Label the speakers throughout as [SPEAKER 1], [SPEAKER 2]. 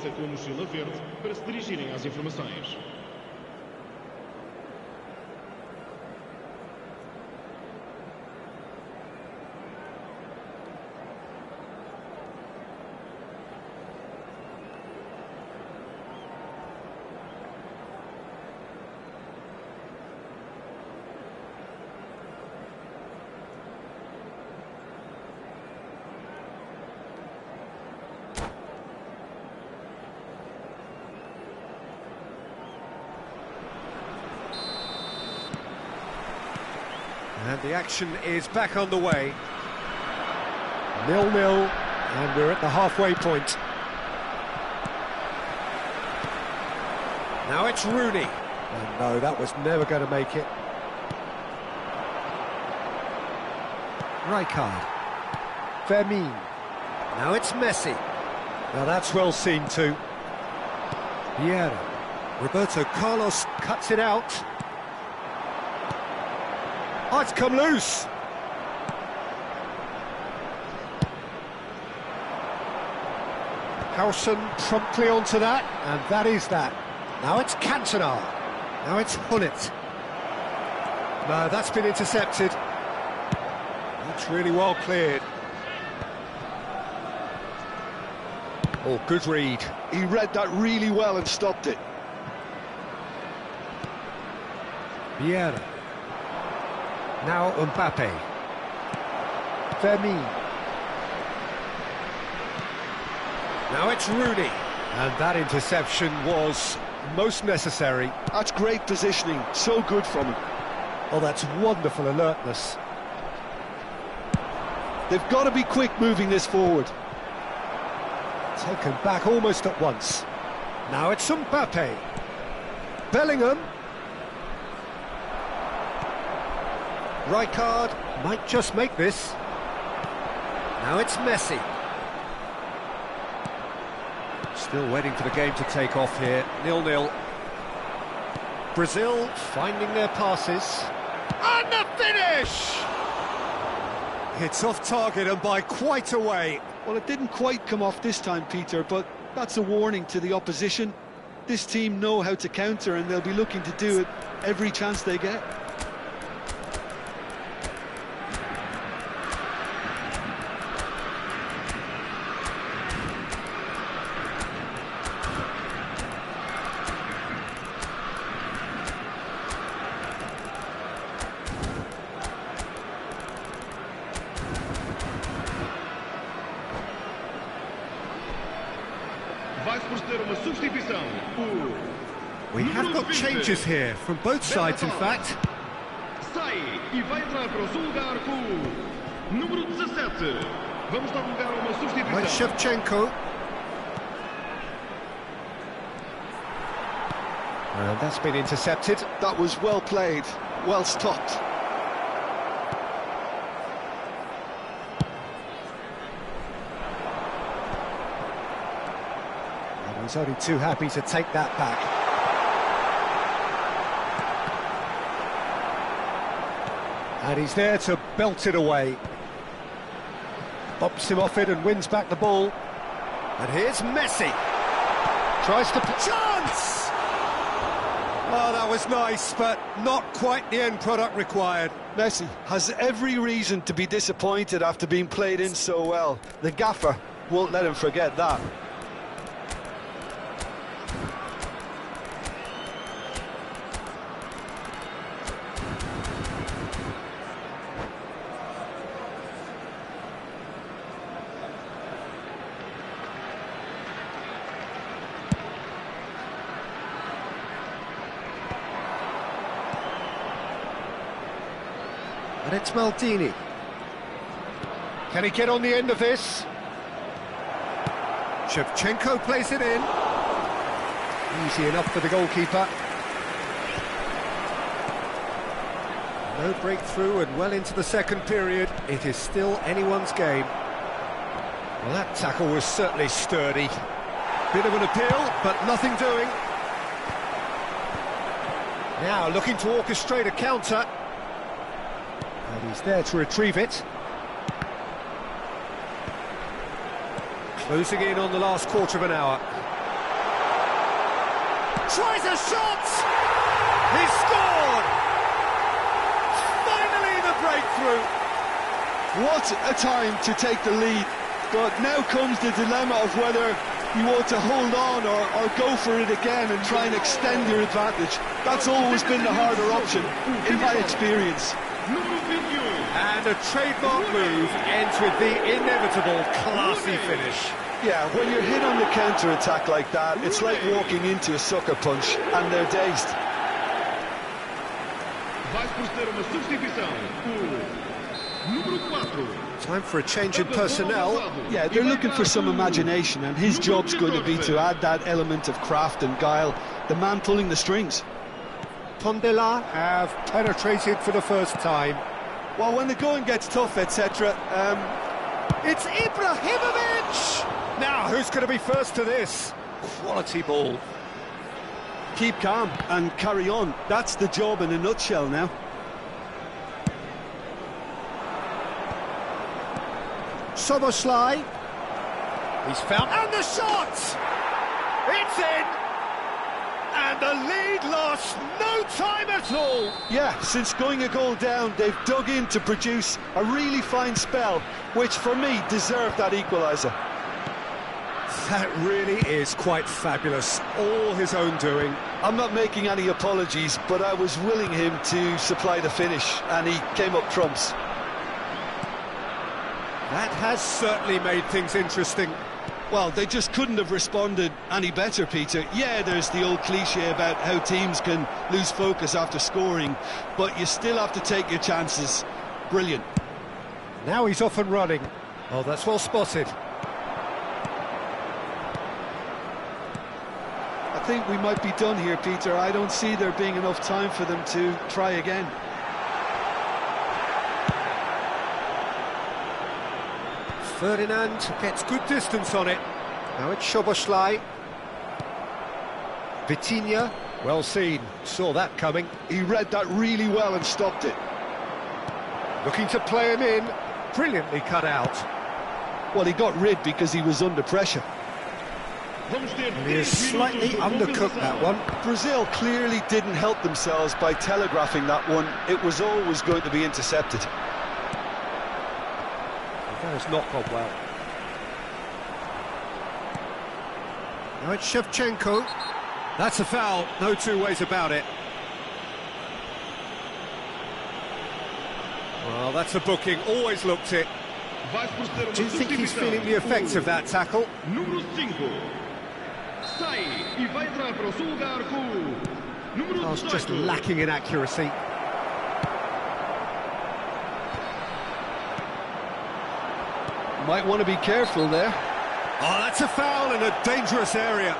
[SPEAKER 1] licença com a mochila verde para se dirigirem às informações.
[SPEAKER 2] And the action is back on the way. 0-0, and we're at the halfway point. Now it's Rooney. And no, that was never going to make it. Rijkaard. Vermeer. Now it's Messi. Now that's well seen too. Vieira. Roberto Carlos cuts it out. Oh, it's come loose. Howson promptly onto that, and that is that. Now it's Cantona. Now it's Hullet. No, that's been intercepted. That's really well cleared. Oh, good read.
[SPEAKER 3] He read that really well and stopped it.
[SPEAKER 2] Vieira. Now Mbappe. Vermeer. Now it's Rooney. And that interception was most necessary.
[SPEAKER 3] That's great positioning, so good from him.
[SPEAKER 2] Oh, that's wonderful alertness.
[SPEAKER 3] They've got to be quick moving this forward.
[SPEAKER 2] Taken back almost at once. Now it's Mbappe. Bellingham. Rijkaard might just make this. Now it's Messi. Still waiting for the game to take off here. 0-0. Brazil finding their passes. And the finish! It's off target and by quite a way.
[SPEAKER 3] Well, it didn't quite come off this time, Peter, but that's a warning to the opposition. This team know how to counter, and they'll be looking to do it every chance they get.
[SPEAKER 2] We have got changes here from both sides, in fact.
[SPEAKER 1] Sai e vai entrar para o seu lugar com o número 17. Vamos dar lugar a uma substituição.
[SPEAKER 2] Like Shevchenko. And that's been intercepted.
[SPEAKER 3] That was well played, well stopped.
[SPEAKER 2] And he's only too happy to take that back. And he's there to belt it away. Bobs him off it and wins back the ball. And here's Messi. Tries to... Chance! Oh, that was nice, but not quite the end product required.
[SPEAKER 3] Messi has every reason to be disappointed after being played in so well. The gaffer won't let him forget that.
[SPEAKER 2] And it's Maldini. Can he get on the end of this? Shevchenko plays it in. Easy enough for the goalkeeper. No breakthrough and well into the second period. It is still anyone's game. Well, that tackle was certainly sturdy. Bit of an appeal, but nothing doing. Now looking to orchestrate a counter. And he's there to retrieve it. Closing in on the last quarter of an hour. tries a shot! He scored! Finally the breakthrough!
[SPEAKER 3] What a time to take the lead, but now comes the dilemma of whether you want to hold on or go for it again and try and extend your advantage. That's always been the harder option, in my experience.
[SPEAKER 2] And a trademark move ends with the inevitable classy finish.
[SPEAKER 3] Yeah, when you're hit on the counter-attack like that, it's like walking into a sucker punch and they're dazed.
[SPEAKER 1] Vai proceder uma substituição. Número 4.
[SPEAKER 2] Time for a change in personnel.
[SPEAKER 3] Yeah, they're looking for some imagination, and his job's going to be to add that element of craft and guile, the man pulling the strings.
[SPEAKER 2] Tondela have penetrated for the first time.
[SPEAKER 3] Well, when the going gets tough, etc.,
[SPEAKER 2] it's Ibrahimovic! Now, who's going to be first to this? Quality ball.
[SPEAKER 3] Keep calm and carry on. That's the job in a nutshell now.
[SPEAKER 2] Soboslai. He's found... And the shot! It's in! And the lead lost no time at all!
[SPEAKER 3] Yeah, since going a goal down, they've dug in to produce a really fine spell, which for me deserved that equaliser.
[SPEAKER 2] That really is quite fabulous, all his own doing.
[SPEAKER 3] I'm not making any apologies, but I was willing him to supply the finish, and he came up trumps.
[SPEAKER 2] That has certainly made things interesting.
[SPEAKER 3] Well, they just couldn't have responded any better, Peter. Yeah, there's the old cliche about how teams can lose focus after scoring, but you still have to take your chances. Brilliant.
[SPEAKER 2] Now he's off and running. Oh, that's well spotted.
[SPEAKER 3] I think we might be done here, Peter. I don't see there being enough time for them to try again.
[SPEAKER 2] Ferdinand gets good distance on it. Now it's Szoboszlai. Vitinha, well seen, saw that coming.
[SPEAKER 3] He read that really well and stopped it.
[SPEAKER 2] Looking to play him in, brilliantly cut out.
[SPEAKER 3] Well, he got rid because he was under pressure.
[SPEAKER 2] He is slightly undercooked, that one.
[SPEAKER 3] Brazil clearly didn't help themselves by telegraphing that one. It was always going to be intercepted.
[SPEAKER 2] That has not gone well. Now it's Shevchenko. That's a foul, no two ways about it. Well, that's a booking, always looked it. Do you think he's feeling the effects of that tackle?
[SPEAKER 1] Número 5. Sai e vai entrar para o seu lugar com número 18.
[SPEAKER 2] Just lacking in accuracy.
[SPEAKER 3] Might want to be careful there.
[SPEAKER 2] Oh, that's a foul in a dangerous area.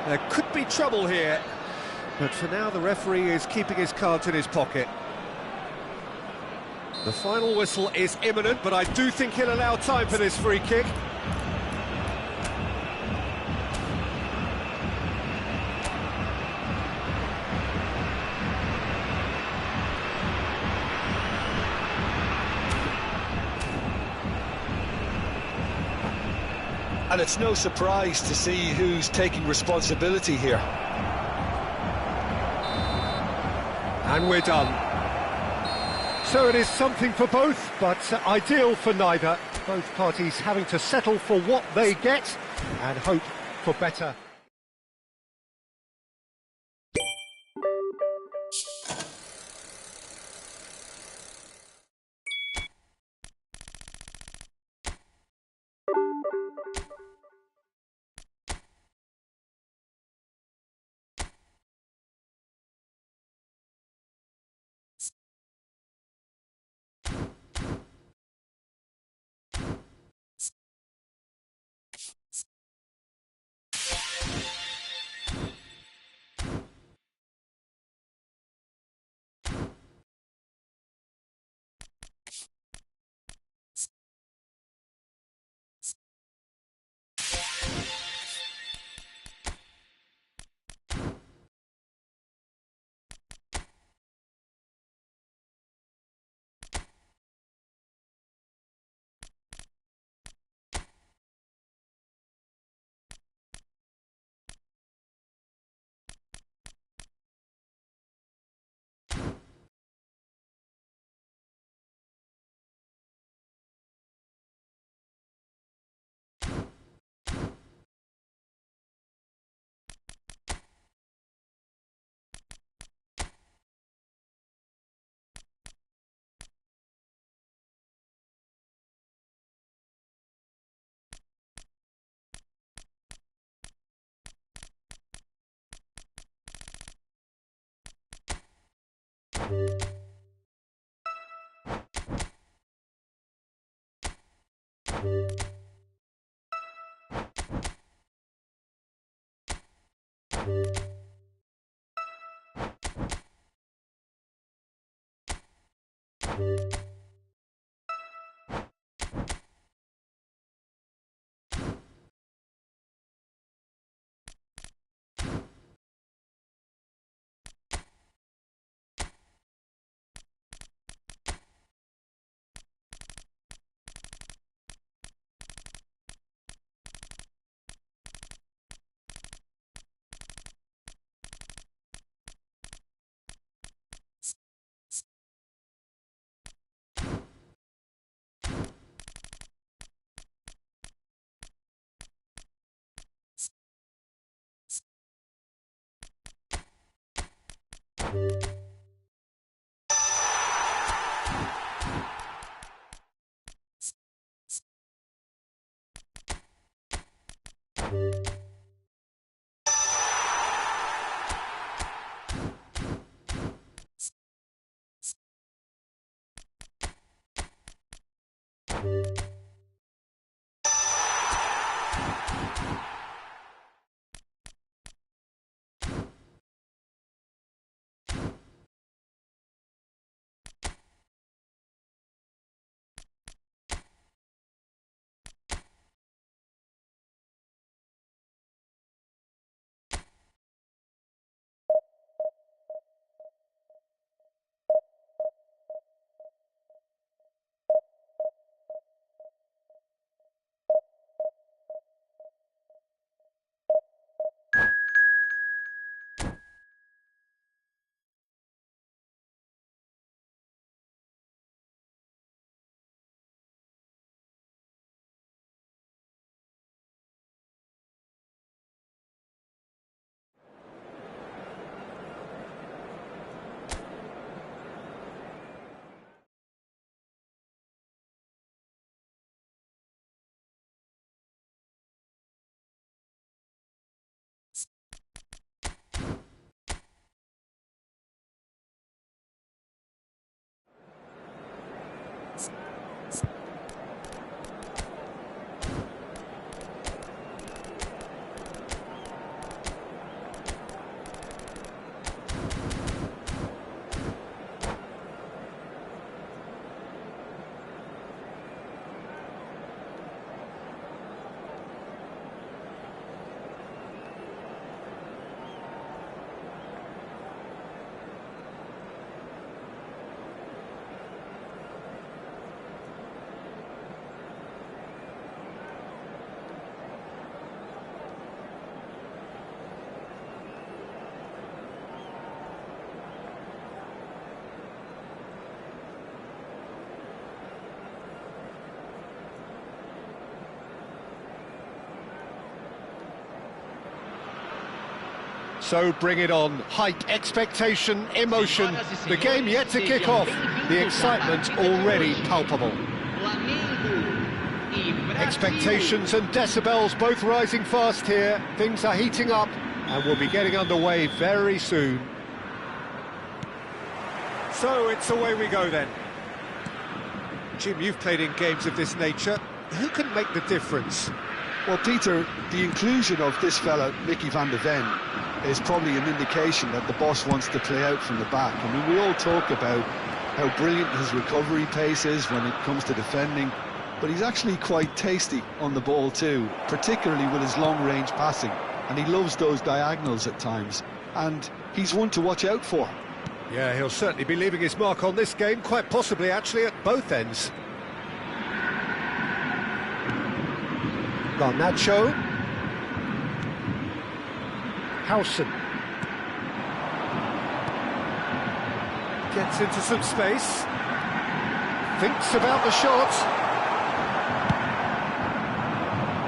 [SPEAKER 2] There could be trouble here, but for now the referee is keeping his cards in his pocket. The final whistle is imminent, but I do think he'll allow time for this free kick.
[SPEAKER 3] And it's no surprise to see who's taking responsibility here.
[SPEAKER 2] And we're done. So it is something for both, but ideal for neither. Both parties having to settle for what they get and hope for better. So bring it on. Hype, expectation, emotion. The game yet to kick off. The excitement already palpable. Expectations and decibels both rising fast here. Things are heating up and we'll be getting underway very soon. So it's away we go then. Jim, you've played in games of this nature. Who can make the difference?
[SPEAKER 3] Well, Peter, the inclusion of this fella, Mickey van de Ven, is probably an indication that the boss wants to play out from the back. I mean, we all talk about how brilliant his recovery pace is when it comes to defending, but he's actually quite tasty on the ball too, particularly with his long-range passing, and he loves those diagonals at times, and he's one to watch out for.
[SPEAKER 2] Yeah, he'll certainly be leaving his mark on this game, quite possibly actually at both ends. Garnacho. Howson. Gets into some space. Thinks about the shot.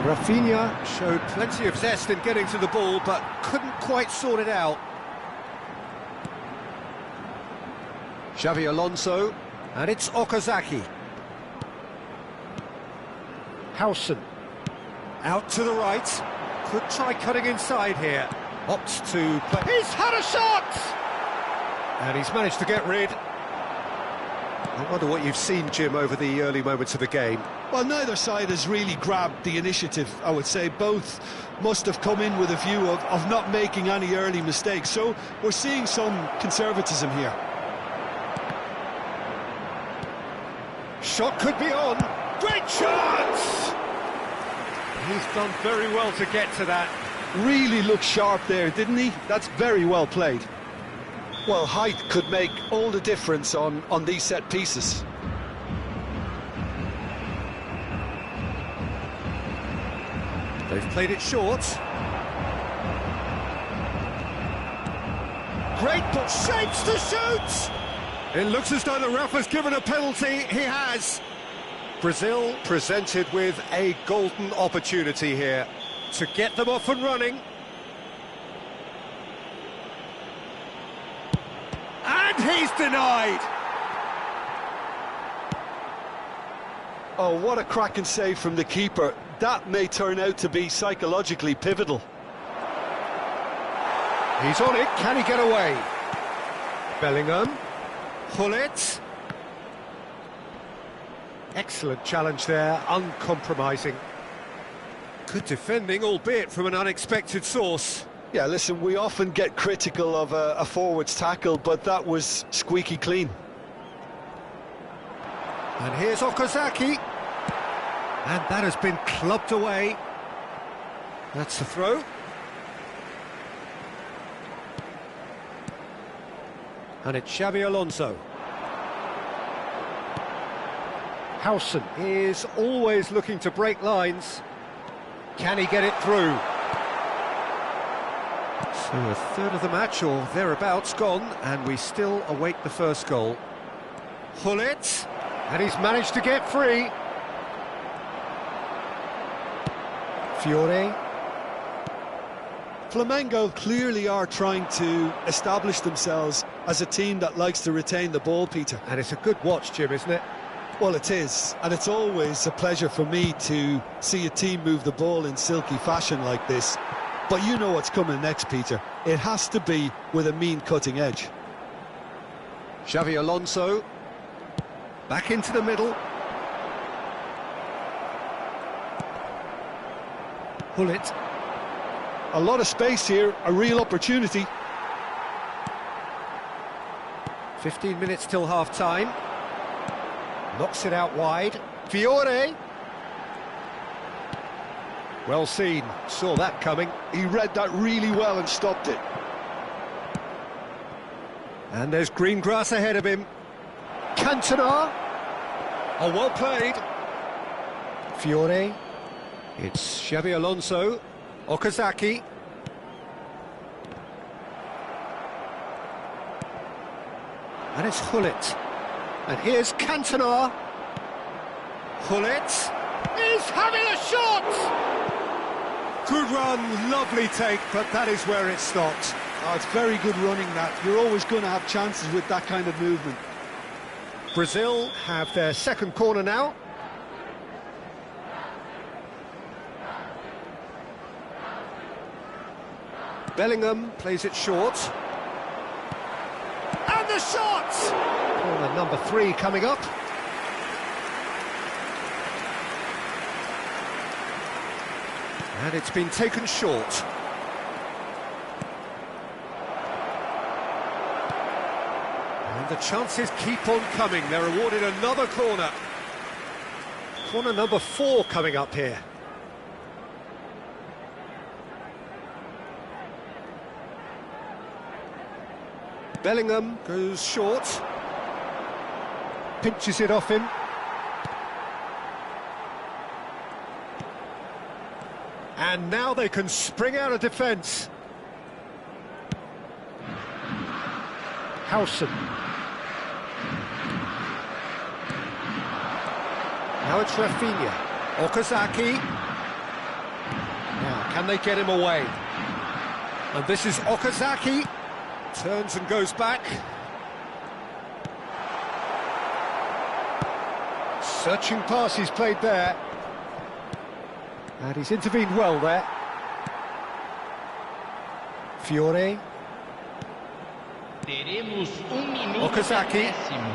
[SPEAKER 2] Rafinha showed plenty of zest in getting to the ball, but couldn't quite sort it out. Xavi Alonso, and it's Okazaki. Howson. Out to the right. Could try cutting inside here. Opts to play. He's had a shot! And he's managed to get rid. I wonder what you've seen, Jim, over the early moments of the game.
[SPEAKER 3] Well, neither side has really grabbed the initiative, I would say. Both must have come in with a view of not making any early mistakes. So we're seeing some conservatism here.
[SPEAKER 2] Shot could be on. Great chance! He's done very well to get to that.
[SPEAKER 3] Really looked sharp there, didn't he? That's very well played. Well, height could make all the difference on these set pieces.
[SPEAKER 2] They've played it short. Great ball, shapes to shoot! It looks as though the ref has given a penalty. He has. Brazil presented with a golden opportunity here to get them off and running. And he's denied!
[SPEAKER 3] Oh, what a cracking save from the keeper. That may turn out to be psychologically pivotal.
[SPEAKER 2] He's on it, can he get away? Bellingham, Hullet. Excellent challenge there, uncompromising. Good defending, albeit from an unexpected source.
[SPEAKER 3] Yeah, listen, we often get critical of a forward's tackle, but that was squeaky clean.
[SPEAKER 2] And here's Okazaki. And that has been clubbed away. That's the throw. And it's Xabi Alonso. Howson is always looking to break lines. Can he get it through? So a third of the match, or thereabouts, gone, and we still await the first goal. Hullet, and he's managed to get free. Fiore.
[SPEAKER 3] Flamengo clearly are trying to establish themselves as a team that likes to retain the ball, Peter.
[SPEAKER 2] And it's a good watch, Jim, isn't it?
[SPEAKER 3] Well, it is, and it's always a pleasure for me to see a team move the ball in silky fashion like this. But you know what's coming next, Peter. It has to be with a mean cutting edge.
[SPEAKER 2] Xabi Alonso. Back into the middle. Hullet.
[SPEAKER 3] A lot of space here, a real opportunity.
[SPEAKER 2] 15 minutes till half-time. Knocks it out wide. Fiore. Well seen, saw that coming.
[SPEAKER 3] He read that really well and stopped it.
[SPEAKER 2] And there's green grass ahead of him. Cantona. Oh, well played. Fiore. It's Xabi Alonso. Okazaki. And it's Hullet. And here's Cantona. Hullet is having a shot! Good run, lovely take, but that is where it stopped.
[SPEAKER 3] Oh, it's very good running, that. You're always going to have chances with that kind of movement.
[SPEAKER 2] Brazil have their second corner now. Bellingham plays it short. And the shot! Corner number 3 coming up. And it's been taken short. And the chances keep on coming. They're awarded another corner. Corner number 4 coming up here. Bellingham goes short. Pinches it off him. And now they can spring out of defence. Howson. Now it's Rafinha. Okazaki. Now, can they get him away? And this is Okazaki. Turns and goes back. Searching pass he's played there. And he's intervened well there. Fiore.
[SPEAKER 4] Teremos minuto de
[SPEAKER 2] Okazaki.
[SPEAKER 4] acréscimo.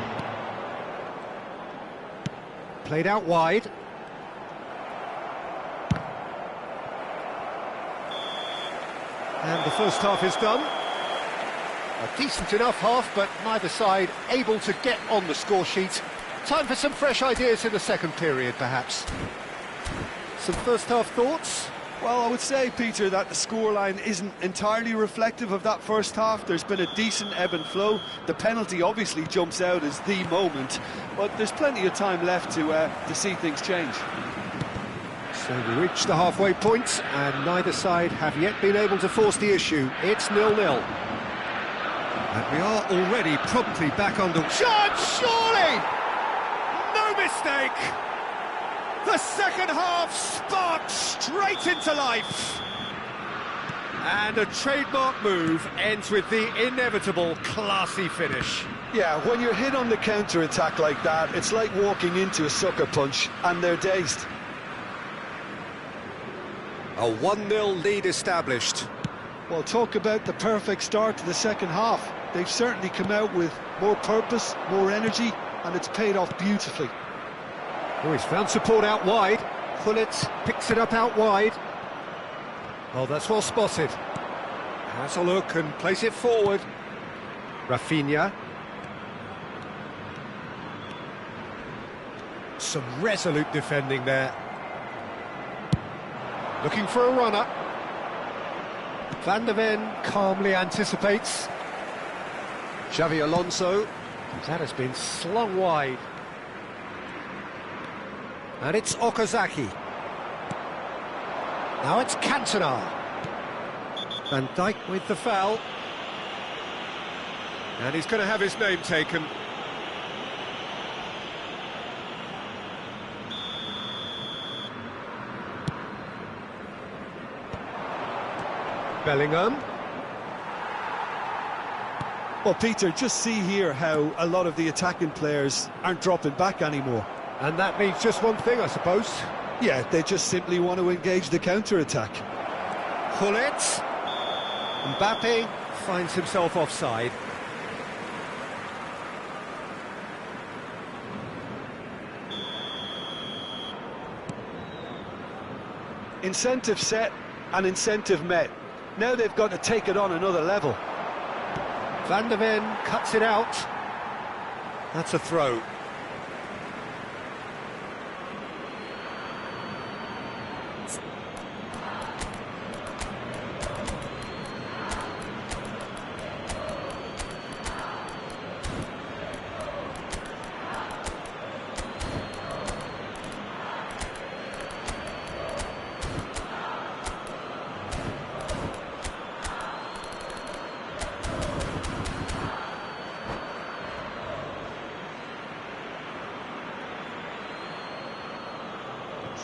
[SPEAKER 2] Played out wide. And the first half is done. A decent enough half, but neither side able to get on the score sheet. Time for some fresh ideas in the second period, perhaps. Some first half thoughts?
[SPEAKER 3] Well, I would say, Peter, that the scoreline isn't entirely reflective of that first half. There's been a decent ebb and flow. The penalty obviously jumps out as the moment, but there's plenty of time left to see things change.
[SPEAKER 2] So we reach the halfway point, and neither side have yet been able to force the issue. It's 0-0. And we are already promptly back on the... Shot, surely! No mistake! The second half sparked straight into life. And a trademark move ends with the inevitable classy finish.
[SPEAKER 3] Yeah, when you're hit on the counter-attack like that, it's like walking into a sucker punch, and they're dazed.
[SPEAKER 2] A 1-0 lead established.
[SPEAKER 3] Well, talk about the perfect start to the second half. They've certainly come out with more purpose, more energy, and it's paid off beautifully.
[SPEAKER 2] Oh, he's found support out wide. Gullit picks it up out wide. Oh, that's well spotted. Has a look and plays it forward. Rafinha. Some resolute defending there. Looking for a runner. Van der Ven calmly anticipates. Xavi Alonso. That has been slung wide. And it's Okazaki. Now it's Cantona. Van Dijk with the foul. And he's going to have his name taken. Bellingham.
[SPEAKER 3] Well, Peter, just see here how a lot of the attacking players aren't dropping back anymore.
[SPEAKER 2] And that means just one thing, I suppose.
[SPEAKER 3] Yeah, they just simply want to engage the counter-attack.
[SPEAKER 2] Gullit. Mbappe finds himself offside.
[SPEAKER 3] Incentive set and incentive met. Now they've got to take it on another level.
[SPEAKER 2] Van der Ven cuts it out. That's a throw.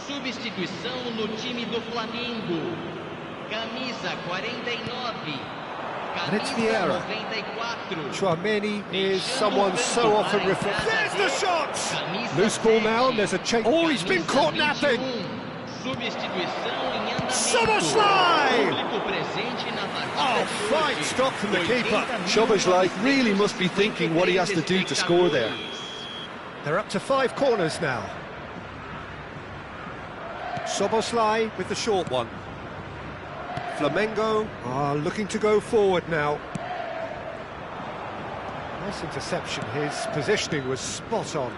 [SPEAKER 4] Substituição no time do Flamengo. Camisa 49.
[SPEAKER 2] And it's Vieira.
[SPEAKER 4] Camisa 94.
[SPEAKER 2] Chouameni is someone so often referred. There's the shot! Loose ball now, and there's a change. Oh, he's been caught napping!
[SPEAKER 4] Substituição em andamento.
[SPEAKER 2] Szoboszlai!
[SPEAKER 4] Público presente na partida
[SPEAKER 2] Oh,
[SPEAKER 4] de
[SPEAKER 2] fine
[SPEAKER 4] hoje.
[SPEAKER 2] stop from the keeper.
[SPEAKER 3] Szoboszlai really must be thinking what he has to do to score there.
[SPEAKER 2] They're up to 5 corners now. Szoboszlai with the short one. Flamengo are looking to go forward now. Nice interception, his positioning was spot on.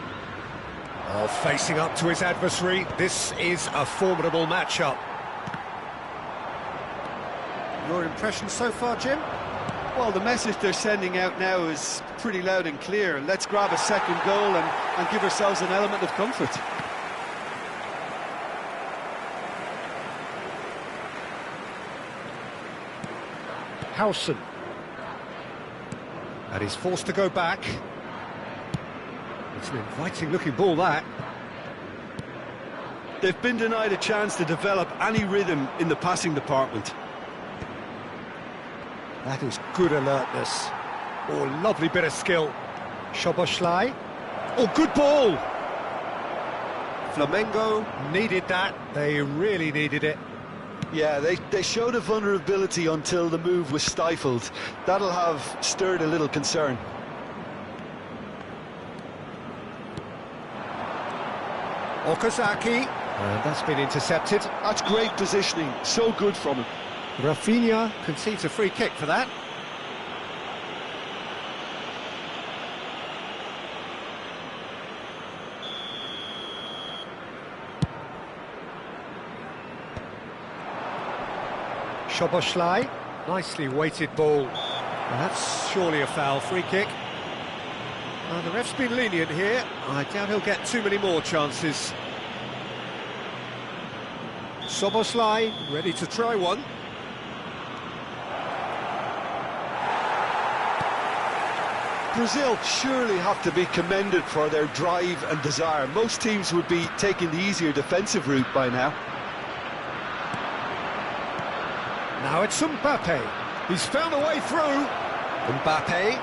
[SPEAKER 2] Oh, facing up to his adversary, this is a formidable matchup. Your impression so far, Jim?
[SPEAKER 3] Well, the message they're sending out now is pretty loud and clear. Let's grab a second goal and give ourselves an element of comfort.
[SPEAKER 2] Howson. And he's forced to go back. It's an inviting looking ball, that.
[SPEAKER 3] They've been denied a chance to develop any rhythm in the passing department.
[SPEAKER 2] That is good alertness. Oh, lovely bit of skill. Szoboszlai. Oh, good ball! Flamengo needed that. They really needed it.
[SPEAKER 3] Yeah, they showed a vulnerability until the move was stifled. That'll have stirred a little concern.
[SPEAKER 2] Okazaki, and that's been intercepted.
[SPEAKER 3] That's great positioning, so good from him.
[SPEAKER 2] Rafinha concedes a free kick for that. Szoboszlai, nicely weighted ball. And that's surely a foul, free kick. The ref's been lenient here. I doubt he'll get too many more chances. Szoboszlai, ready to try one.
[SPEAKER 3] Brazil surely have to be commended for their drive and desire. Most teams would be taking the easier defensive route by now.
[SPEAKER 2] Now it's Mbappe. He's found a way through. Mbappe.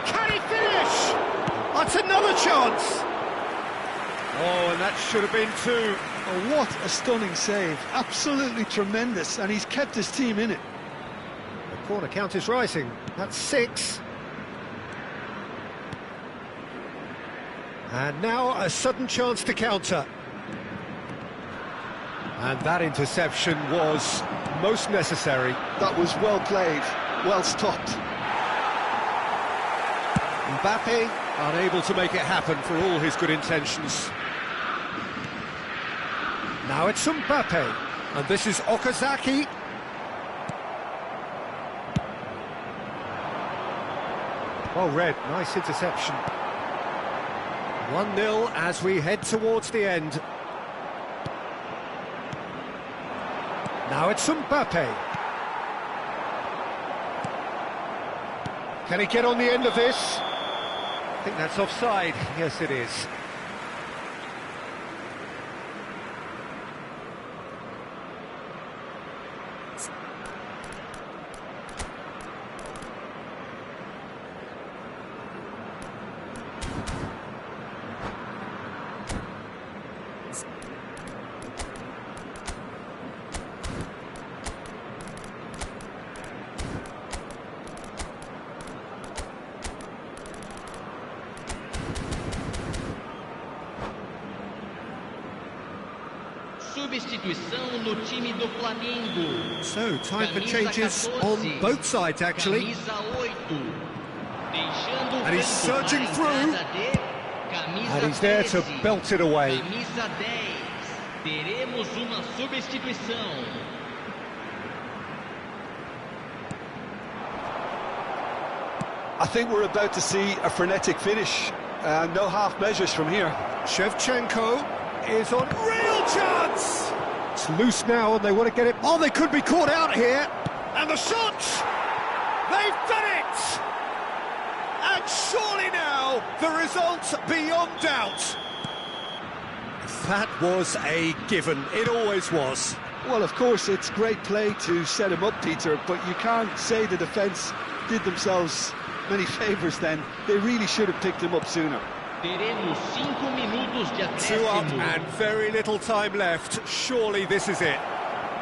[SPEAKER 2] Can he finish? That's another chance. Oh, and that should have been two.
[SPEAKER 3] Oh, what a stunning save. Absolutely tremendous, and he's kept his team in it.
[SPEAKER 2] The corner count is rising. That's 6. And now a sudden chance to counter. And that interception was most necessary.
[SPEAKER 3] That was well played, well stopped.
[SPEAKER 2] Mbappe unable to make it happen for all his good intentions. Now it's Mbappe, and this is Okazaki. Well read, nice interception. 1-0 as we head towards the end. Now it's Mbappe. Can he get on the end of this? I think that's offside. Yes, it is.
[SPEAKER 4] Substituição no time do Flamengo.
[SPEAKER 2] So, time for
[SPEAKER 4] Camisa
[SPEAKER 2] changes
[SPEAKER 4] 14,
[SPEAKER 2] on both sides, actually.
[SPEAKER 4] Camisa 8, deixando o
[SPEAKER 2] And he's
[SPEAKER 4] campo
[SPEAKER 2] surging
[SPEAKER 4] para a
[SPEAKER 2] through.
[SPEAKER 4] entrada de camisa
[SPEAKER 2] And he's there to
[SPEAKER 4] 13,
[SPEAKER 2] belt it away.
[SPEAKER 4] Camisa 10. Teremos uma substituição.
[SPEAKER 3] I think we're about to see a frenetic finish. No half measures from here.
[SPEAKER 2] Shevchenko is on real chance. It's loose now and they want to get it. Oh, they could be caught out here. And the shot! They've done it! And surely now, the result beyond doubt. That was a given. It always was.
[SPEAKER 3] Well, of course, it's great play to set him up, Peter, but you can't say the defence did themselves many favours then. They really should have picked him up sooner.
[SPEAKER 4] Teremos 5 minutos de
[SPEAKER 2] 2 up
[SPEAKER 4] acréscimo.
[SPEAKER 2] and very little time left. Surely this is it.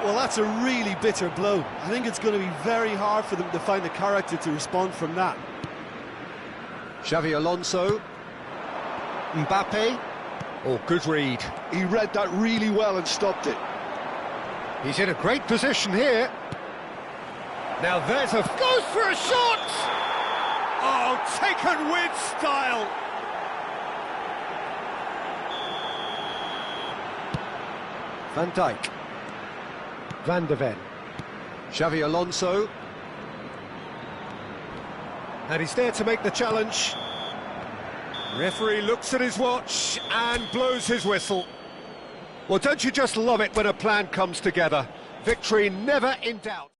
[SPEAKER 3] Well, that's a really bitter blow. I think it's going to be very hard for them to find the character to respond from that.
[SPEAKER 2] Xavi Alonso. Mbappe. Oh, good read.
[SPEAKER 3] He read that really well and stopped it.
[SPEAKER 2] He's in a great position here. Now there's a... Goes for a shot! Oh, taken with style. Van Dijk. Van de Ven. Xavi Alonso. And he's there to make the challenge. Referee looks at his watch and blows his whistle. Well, don't you just love it when a plan comes together? Victory never in doubt.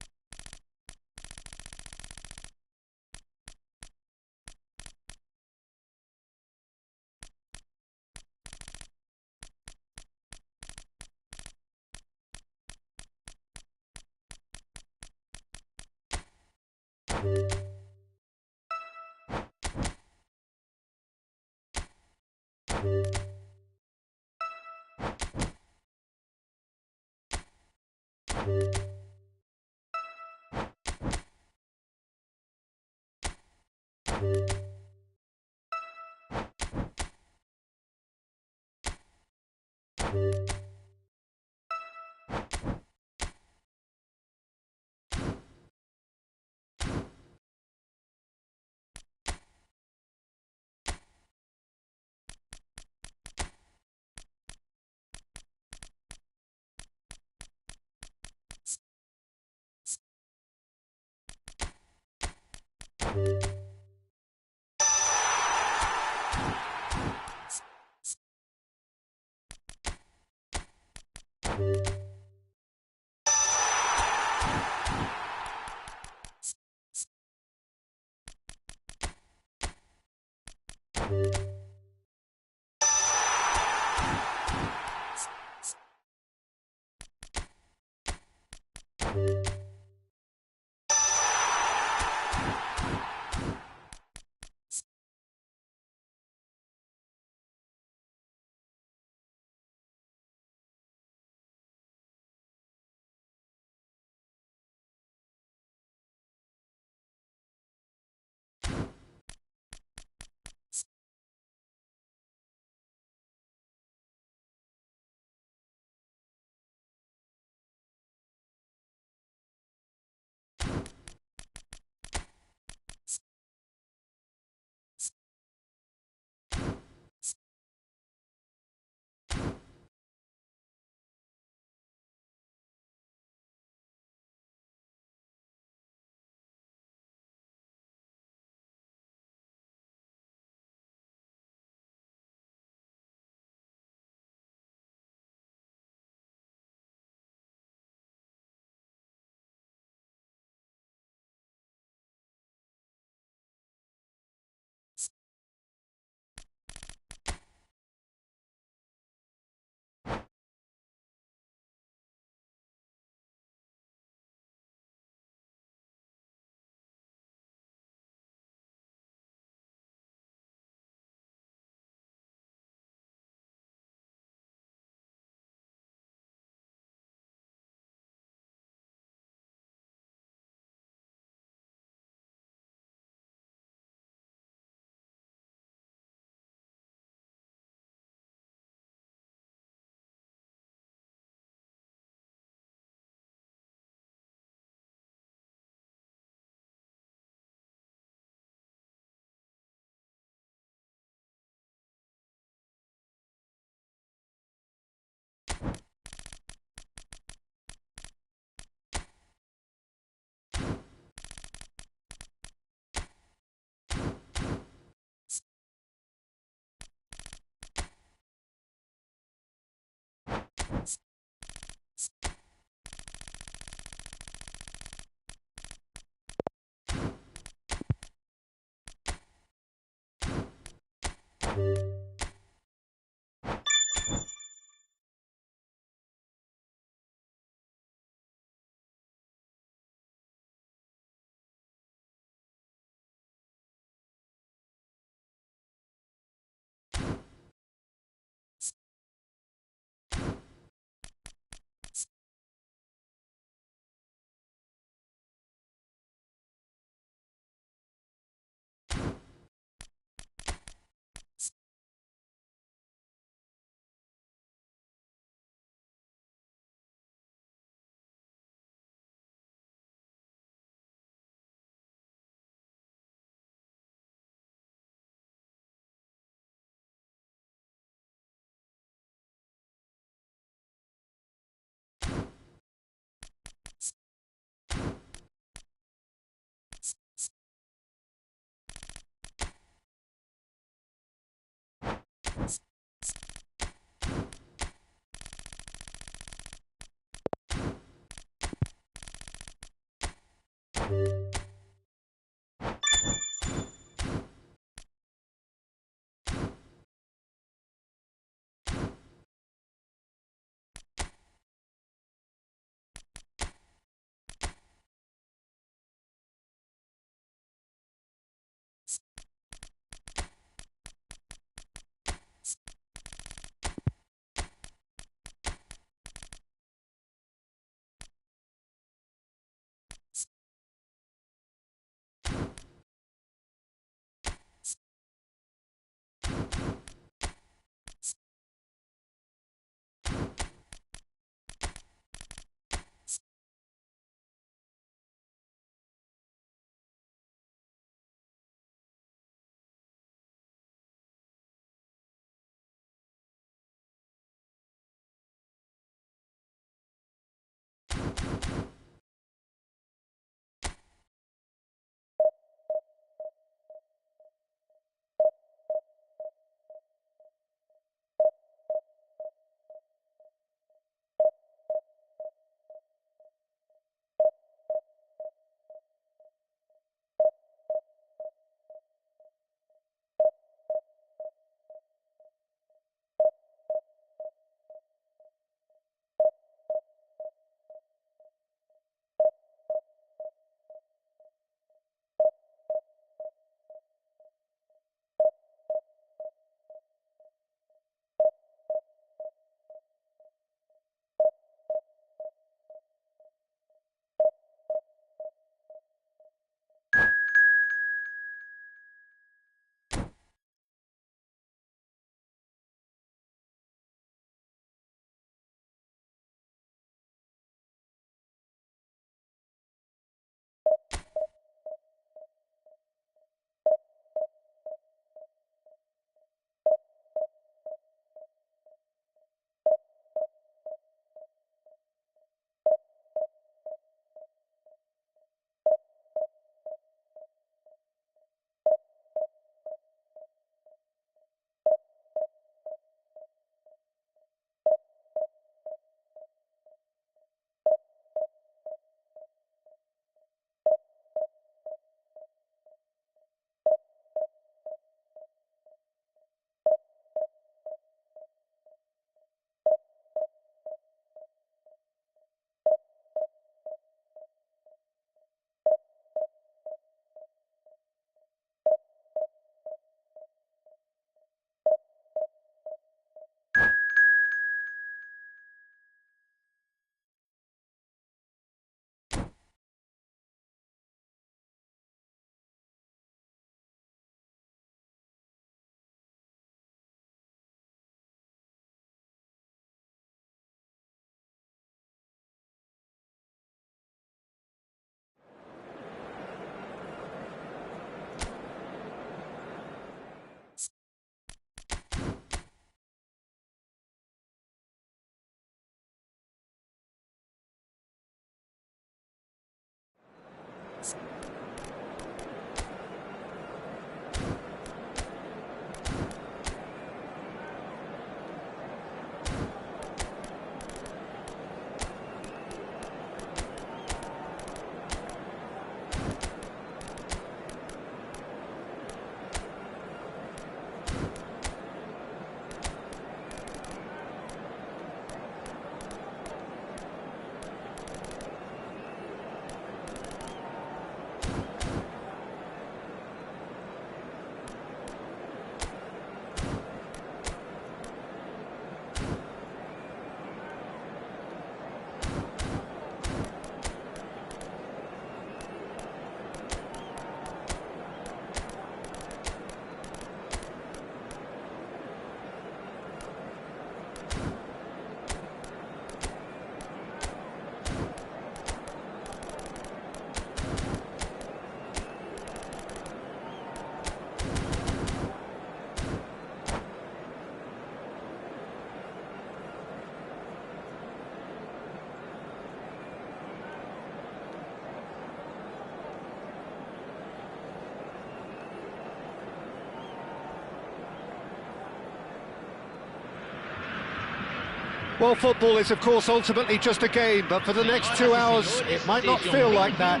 [SPEAKER 2] Well, football is, of course, ultimately just a game, but for the next 2 hours, it might not feel like that.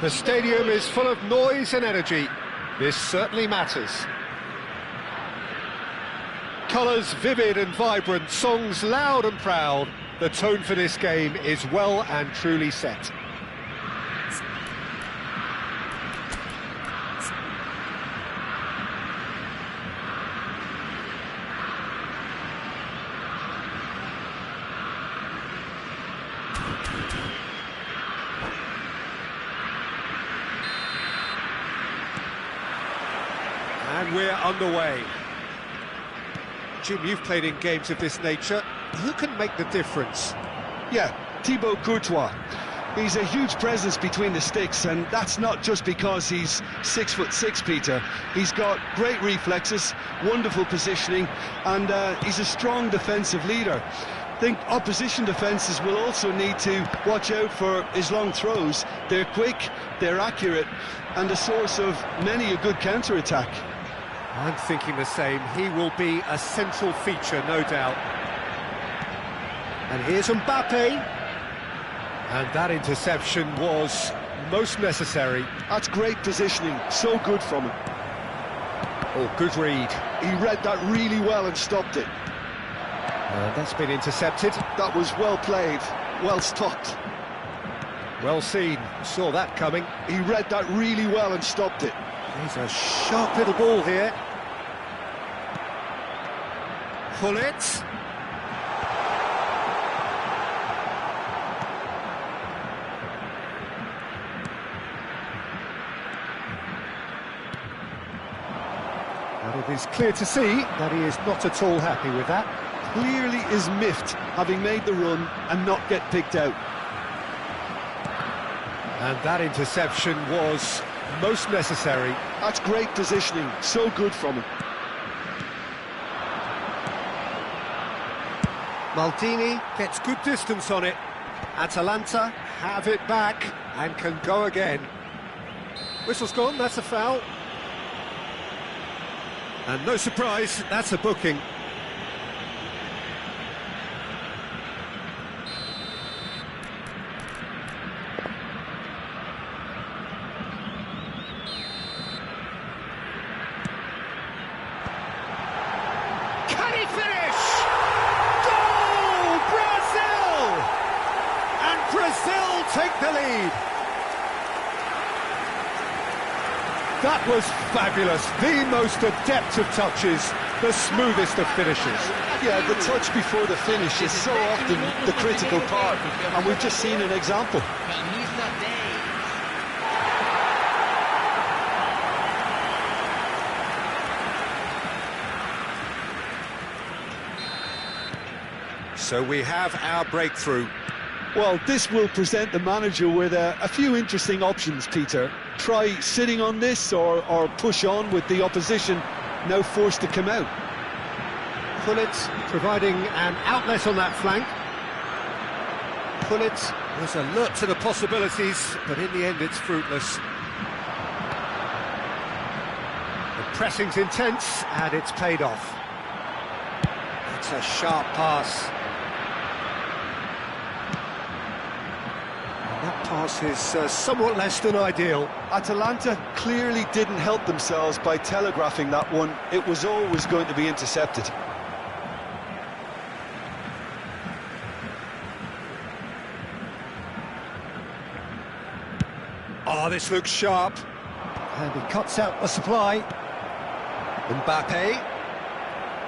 [SPEAKER 2] The stadium is full of noise and energy. This certainly matters. Colours vivid and vibrant, songs loud and proud. The tone for this game is well and truly set. And we're underway. Jim, you've played in games of this nature. Who can make the difference?
[SPEAKER 3] Yeah, Thibaut Courtois. He's a huge presence between the sticks, and that's not just because he's 6'6", Peter. He's got great reflexes, wonderful positioning, and he's a strong defensive leader. I think opposition defences will also need to watch out for his long throws. They're quick, they're accurate, and a source of many a good counter-attack.
[SPEAKER 2] I'm thinking the same. He will be a central feature, no doubt. And here's Mbappe. And that interception was most necessary.
[SPEAKER 3] That's great positioning, so good from him.
[SPEAKER 2] Oh, good read.
[SPEAKER 3] He read that really well and stopped it.
[SPEAKER 2] That's been intercepted.
[SPEAKER 3] That was well played, well stopped.
[SPEAKER 2] Well seen, saw that coming.
[SPEAKER 3] He read that really well and stopped it.
[SPEAKER 2] There's a sharp little ball here. Gullit. And it is clear to see that he is not at all happy with that.
[SPEAKER 3] Clearly is miffed, having made the run and not get picked out.
[SPEAKER 2] And that interception was most necessary.
[SPEAKER 3] That's great positioning, so good from him.
[SPEAKER 2] Maldini gets good distance on it. Atalanta have it back and can go again. Whistle's gone, that's a foul. And no surprise, that's a booking. Can he finish? Goal! Brazil! And Brazil take the lead. That was fabulous. The most adept of touches, the smoothest of finishes.
[SPEAKER 3] Yeah, the touch before the finish is so often the critical part, and we've just seen an example.
[SPEAKER 4] Camisa 10.
[SPEAKER 2] So we have our breakthrough.
[SPEAKER 3] Well, this will present the manager with a few interesting options, Peter. Try sitting on this or push on with the opposition now forced to come out.
[SPEAKER 2] Gullit providing an outlet on that flank. Gullit was alert to the possibilities, but in the end it's fruitless. The pressing's intense and it's paid off. It's a sharp pass. That pass is somewhat less than ideal.
[SPEAKER 3] Atalanta clearly didn't help themselves by telegraphing that one. It was always going to be intercepted.
[SPEAKER 2] Oh, this looks sharp. And he cuts out the supply. Mbappe.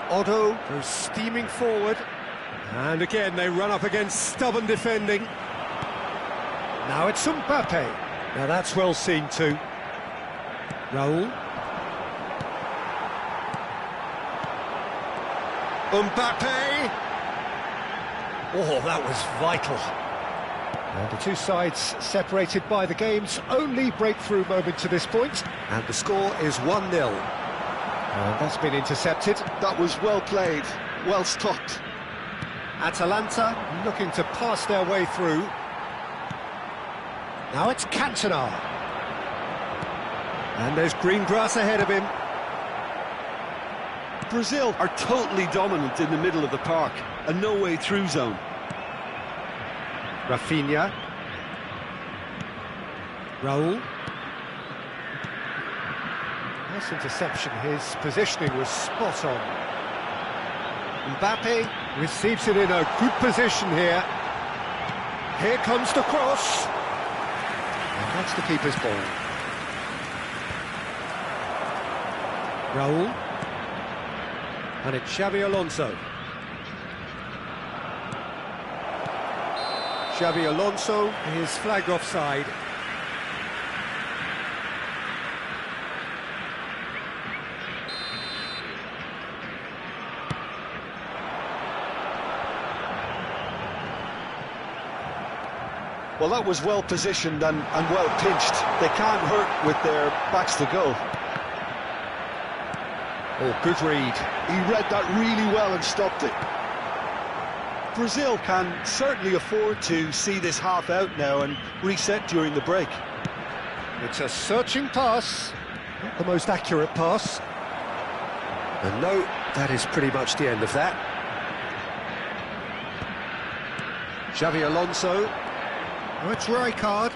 [SPEAKER 2] Otto goes steaming forward. And again, they run up against stubborn defending. Now it's Mbappe. Now that's well seen too. Raul. Mbappe. Oh, that was vital. And the two sides separated by the game's only breakthrough moment to this point. And the score is 1-0. And that's been intercepted.
[SPEAKER 3] That was well played, well stopped.
[SPEAKER 2] Atalanta looking to pass their way through. Now it's Cantona. And there's green grass ahead of him.
[SPEAKER 3] Brazil are totally dominant in the middle of the park, a no-way through zone.
[SPEAKER 2] Rafinha. Raul. Nice interception, his positioning was spot on. Mbappe receives it in a good position here. Here comes the cross. And that's the keeper's ball. Raul. And it's Xabi Alonso. Xabi Alonso is flagged offside.
[SPEAKER 3] Well, that was well positioned and well pinched. They can't hurt with their backs to goal.
[SPEAKER 2] Oh, good read.
[SPEAKER 3] He read that really well and stopped it. Brazil can certainly afford to see this half out now and reset during the break.
[SPEAKER 2] It's a searching pass, not the most accurate pass. And no, that is pretty much the end of that. Xabi Alonso. Oh, it's Rijkaard.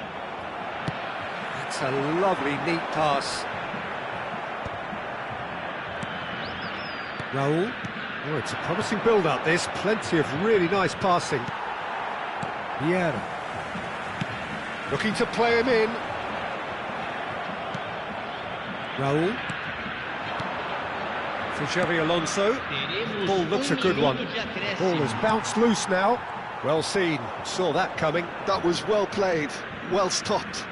[SPEAKER 2] That's a lovely, neat pass. Raul. Oh, it's a promising build-up, this. Plenty of really nice passing. Vieira. Looking to play him in. Raul. For Xabi Alonso. Ball looks a good one. Ball has bounced loose now. Well seen. Saw that coming.
[SPEAKER 3] That was well played, well stopped.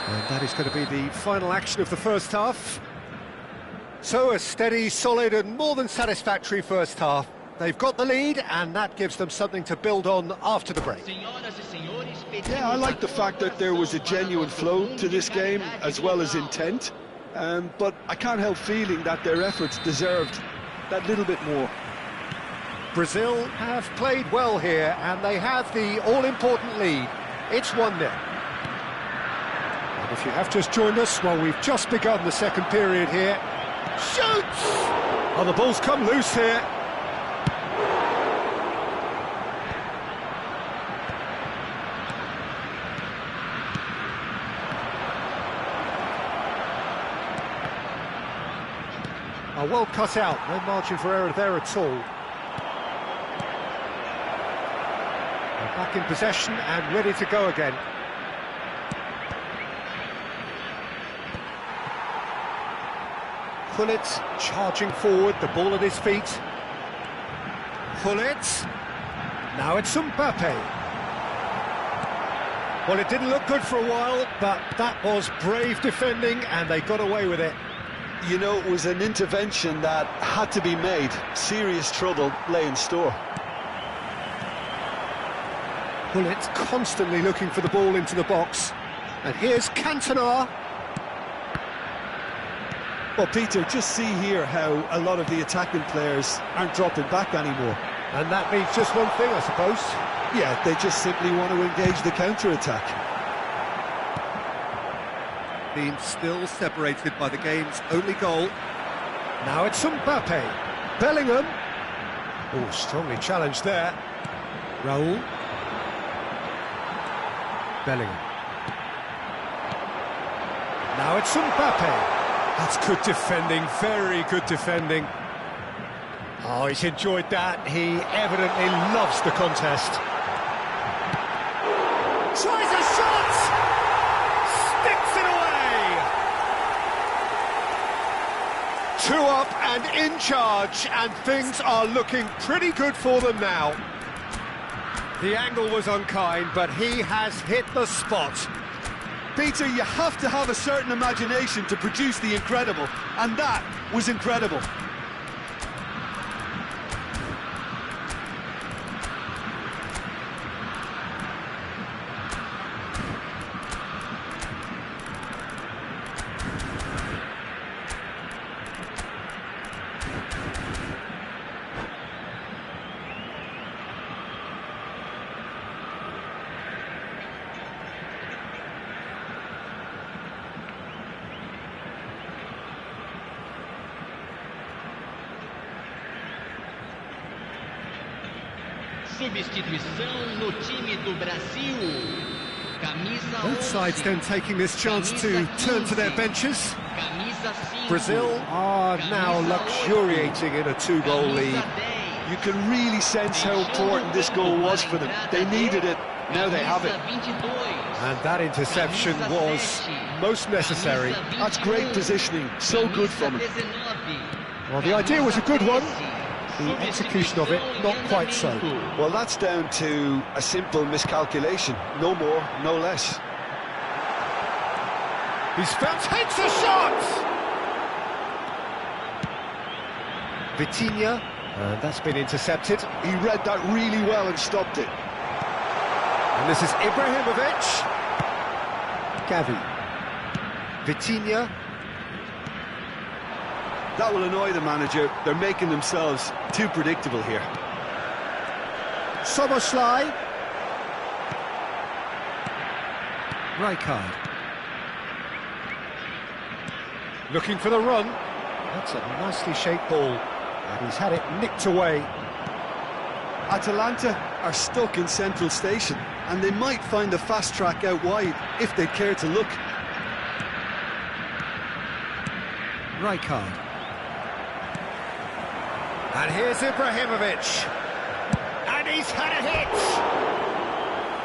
[SPEAKER 2] And that is going to be the final action of the first half. So a steady, solid and more than satisfactory first half. They've got the lead and that gives them something to build on after the break.
[SPEAKER 3] Yeah, I like the fact that there was a genuine flow to this game as well as intent. But I can't help feeling that their efforts deserved that little bit more.
[SPEAKER 2] Brazil have played well here and they have the all-important lead. It's 1-0. And if you have just joined us, well, we've just begun the second period here. Shoots! Oh, the ball's come loose here. Oh, well cut out, no margin for error there at all. They're back in possession and ready to go again. Gullit charging forward, the ball at his feet. Gullit. Now it's Mbappe. Well, it didn't look good for a while, but that was brave defending and they got away with it.
[SPEAKER 3] You know, it was an intervention that had to be made. Serious trouble lay in store.
[SPEAKER 2] Gullit constantly looking for the ball into the box. And here's Cantona.
[SPEAKER 3] Well, Peter, just see here how a lot of the attacking players aren't dropping back anymore.
[SPEAKER 2] And that means just one thing, I suppose.
[SPEAKER 3] Yeah, they just simply want to engage the counter-attack.
[SPEAKER 2] Being still separated by the game's only goal. Now it's Mbappe. Bellingham. Oh, strongly challenged there. Raul. Bellingham. Now it's Mbappe. That's good defending, very good defending. Oh, he's enjoyed that. He evidently loves the contest. Tries a shot! Sticks it away! 2 up and in charge, and things are looking pretty good for them now. The angle was unkind, but he has hit the spot.
[SPEAKER 3] Peter, you have to have a certain imagination to produce the incredible, and that was incredible.
[SPEAKER 4] substituição no time do Brasil. Camisa 11.
[SPEAKER 2] Both sides then taking this chance to turn to their benches.
[SPEAKER 4] Camisa 5.
[SPEAKER 2] Brazil are now luxuriating in a two-goal lead.
[SPEAKER 3] You can really sense how important this goal was for them. They needed it, now they have it.
[SPEAKER 2] And that interception was most necessary.
[SPEAKER 3] That's great positioning, so good from him.
[SPEAKER 2] Well, the idea was a good one. The execution of it, not quite so.
[SPEAKER 3] Well, that's down to a simple miscalculation. No more, no less.
[SPEAKER 2] He's found, takes a shot! Vitinha, and that's been intercepted.
[SPEAKER 3] He read that really well and stopped it.
[SPEAKER 2] And this is Ibrahimovic. Gavi. Vitinha.
[SPEAKER 3] That will annoy the manager. They're making themselves too predictable here.
[SPEAKER 2] Soboslai. Rijkaard. Looking for the run. That's a nicely shaped ball. And he's had it nicked away.
[SPEAKER 3] Atalanta are stuck in Central Station, and they might find a fast track out wide if they care to look.
[SPEAKER 2] Rijkaard. And here's Ibrahimovic. And he's had a hit!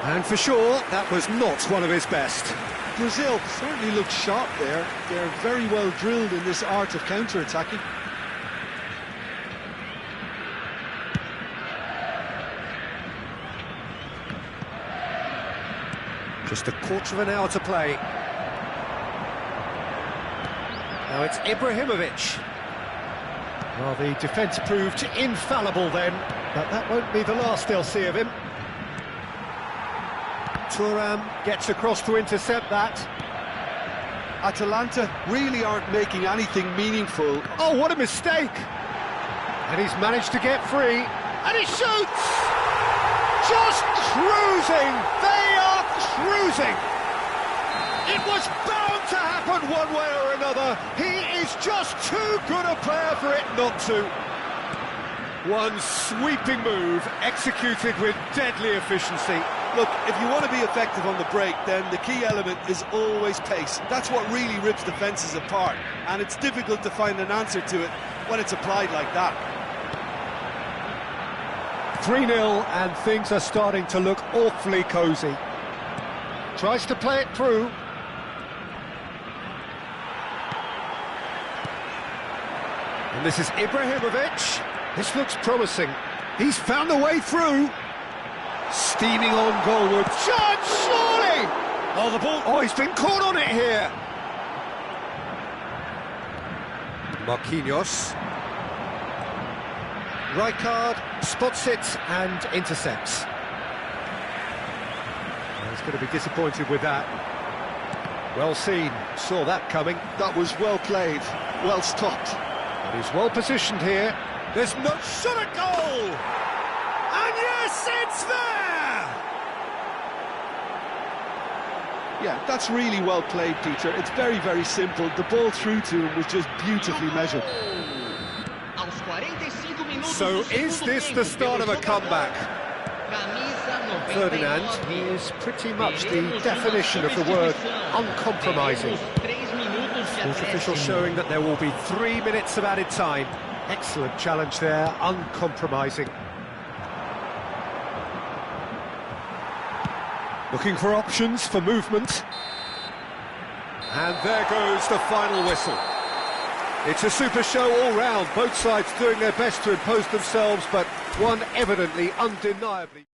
[SPEAKER 2] And for sure, that was not one of his best.
[SPEAKER 3] Brazil certainly looked sharp there. They're very well drilled in this art of counter-attacking.
[SPEAKER 2] Just a quarter of an hour to play. Now it's Ibrahimovic. Well, the defence proved infallible then, but that won't be the last they'll see of him. Thuram gets across to intercept that.
[SPEAKER 3] Atalanta really aren't making anything meaningful.
[SPEAKER 2] Oh, what a mistake! And he's managed to get free, and he shoots! Just cruising! They are cruising! It was bound to happen one way or another. He is just too good a player for it not to. One sweeping move, executed with deadly efficiency.
[SPEAKER 3] Look, if you want to be effective on the break, then the key element is always pace. That's what really rips defences apart, and it's difficult to find an answer to it when it's applied like that.
[SPEAKER 2] 3-0, and things are starting to look awfully cosy. Tries to play it through. And this is Ibrahimovic. This looks promising. He's found a way through. Steaming on goalward. Chance, surely! Oh, the ball. Oh, he's been caught on it here. Marquinhos. Rijkaard spots it and intercepts. Well, he's going to be disappointed with that. Well seen, saw that coming.
[SPEAKER 3] That was well played, well stopped.
[SPEAKER 2] But he's well positioned here. There's no shot at goal! And yes, it's there!
[SPEAKER 3] Yeah, that's really well played, Peter. It's very, very simple. The ball through to him was just beautifully measured.
[SPEAKER 2] So is this the start of a comeback? Ferdinand is pretty much the definition of the word uncompromising. Sports officials showing that there will be 3 minutes of added time. Excellent challenge there, uncompromising. Looking for options for movement. And there goes the final whistle. It's a super show all round, both sides doing their best to impose themselves, but one evidently, undeniably.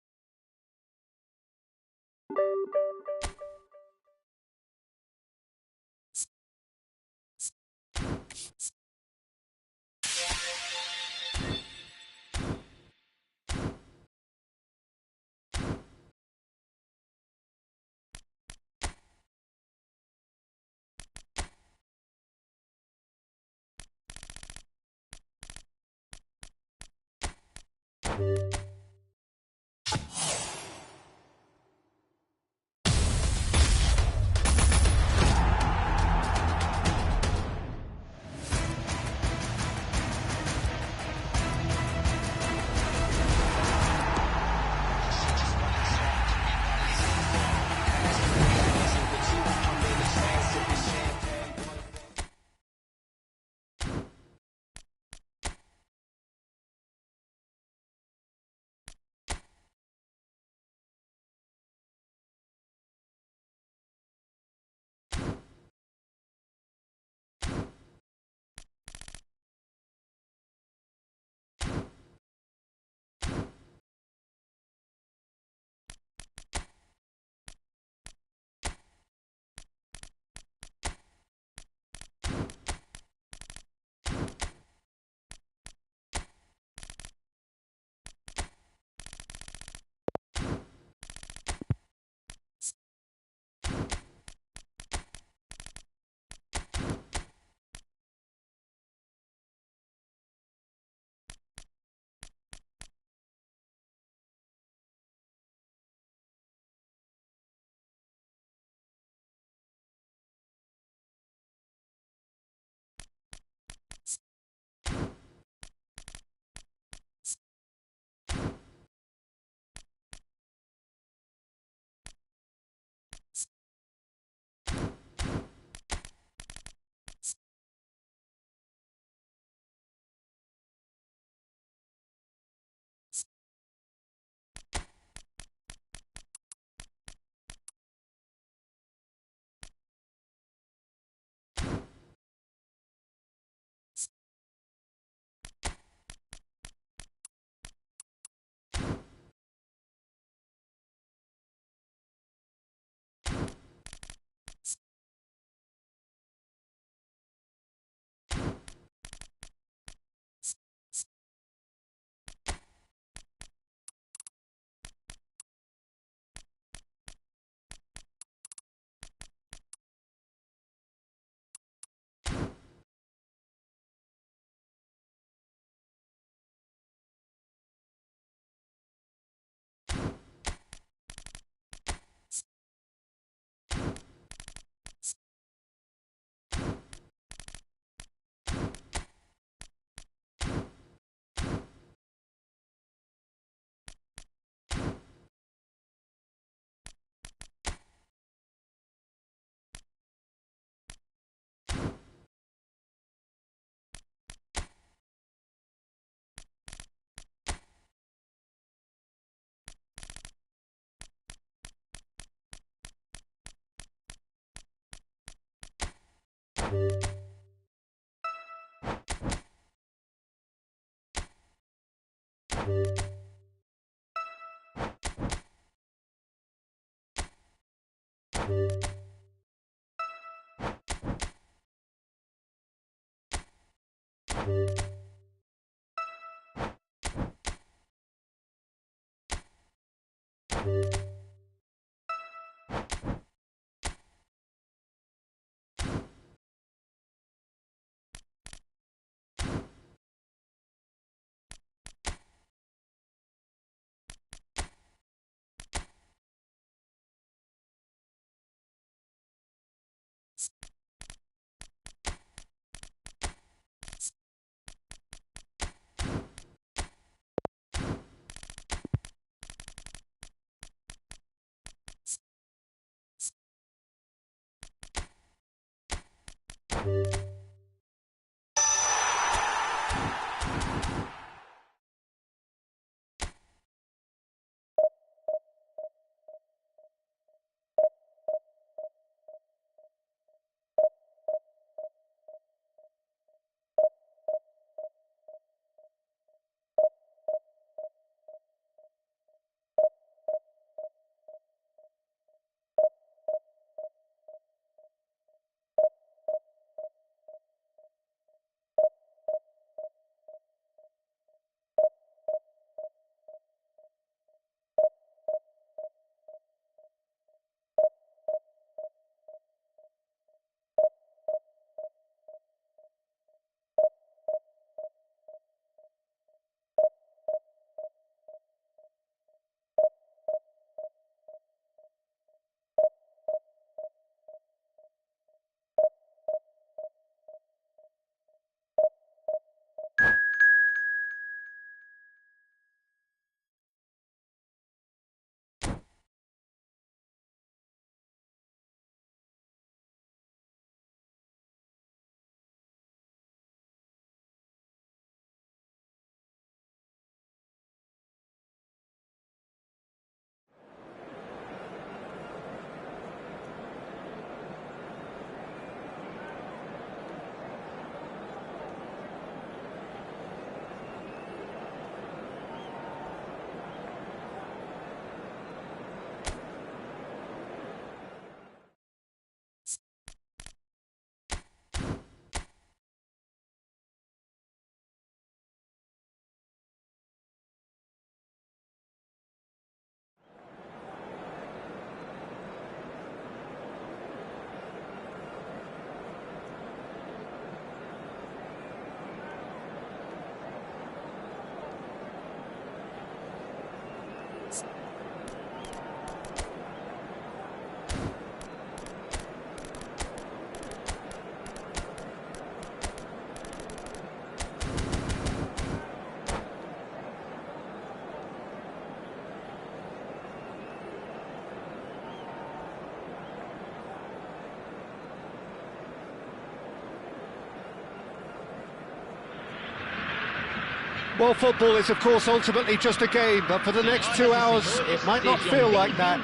[SPEAKER 2] Well, football is, of course, ultimately just a game, but for the next 2 hours, it might not feel like that.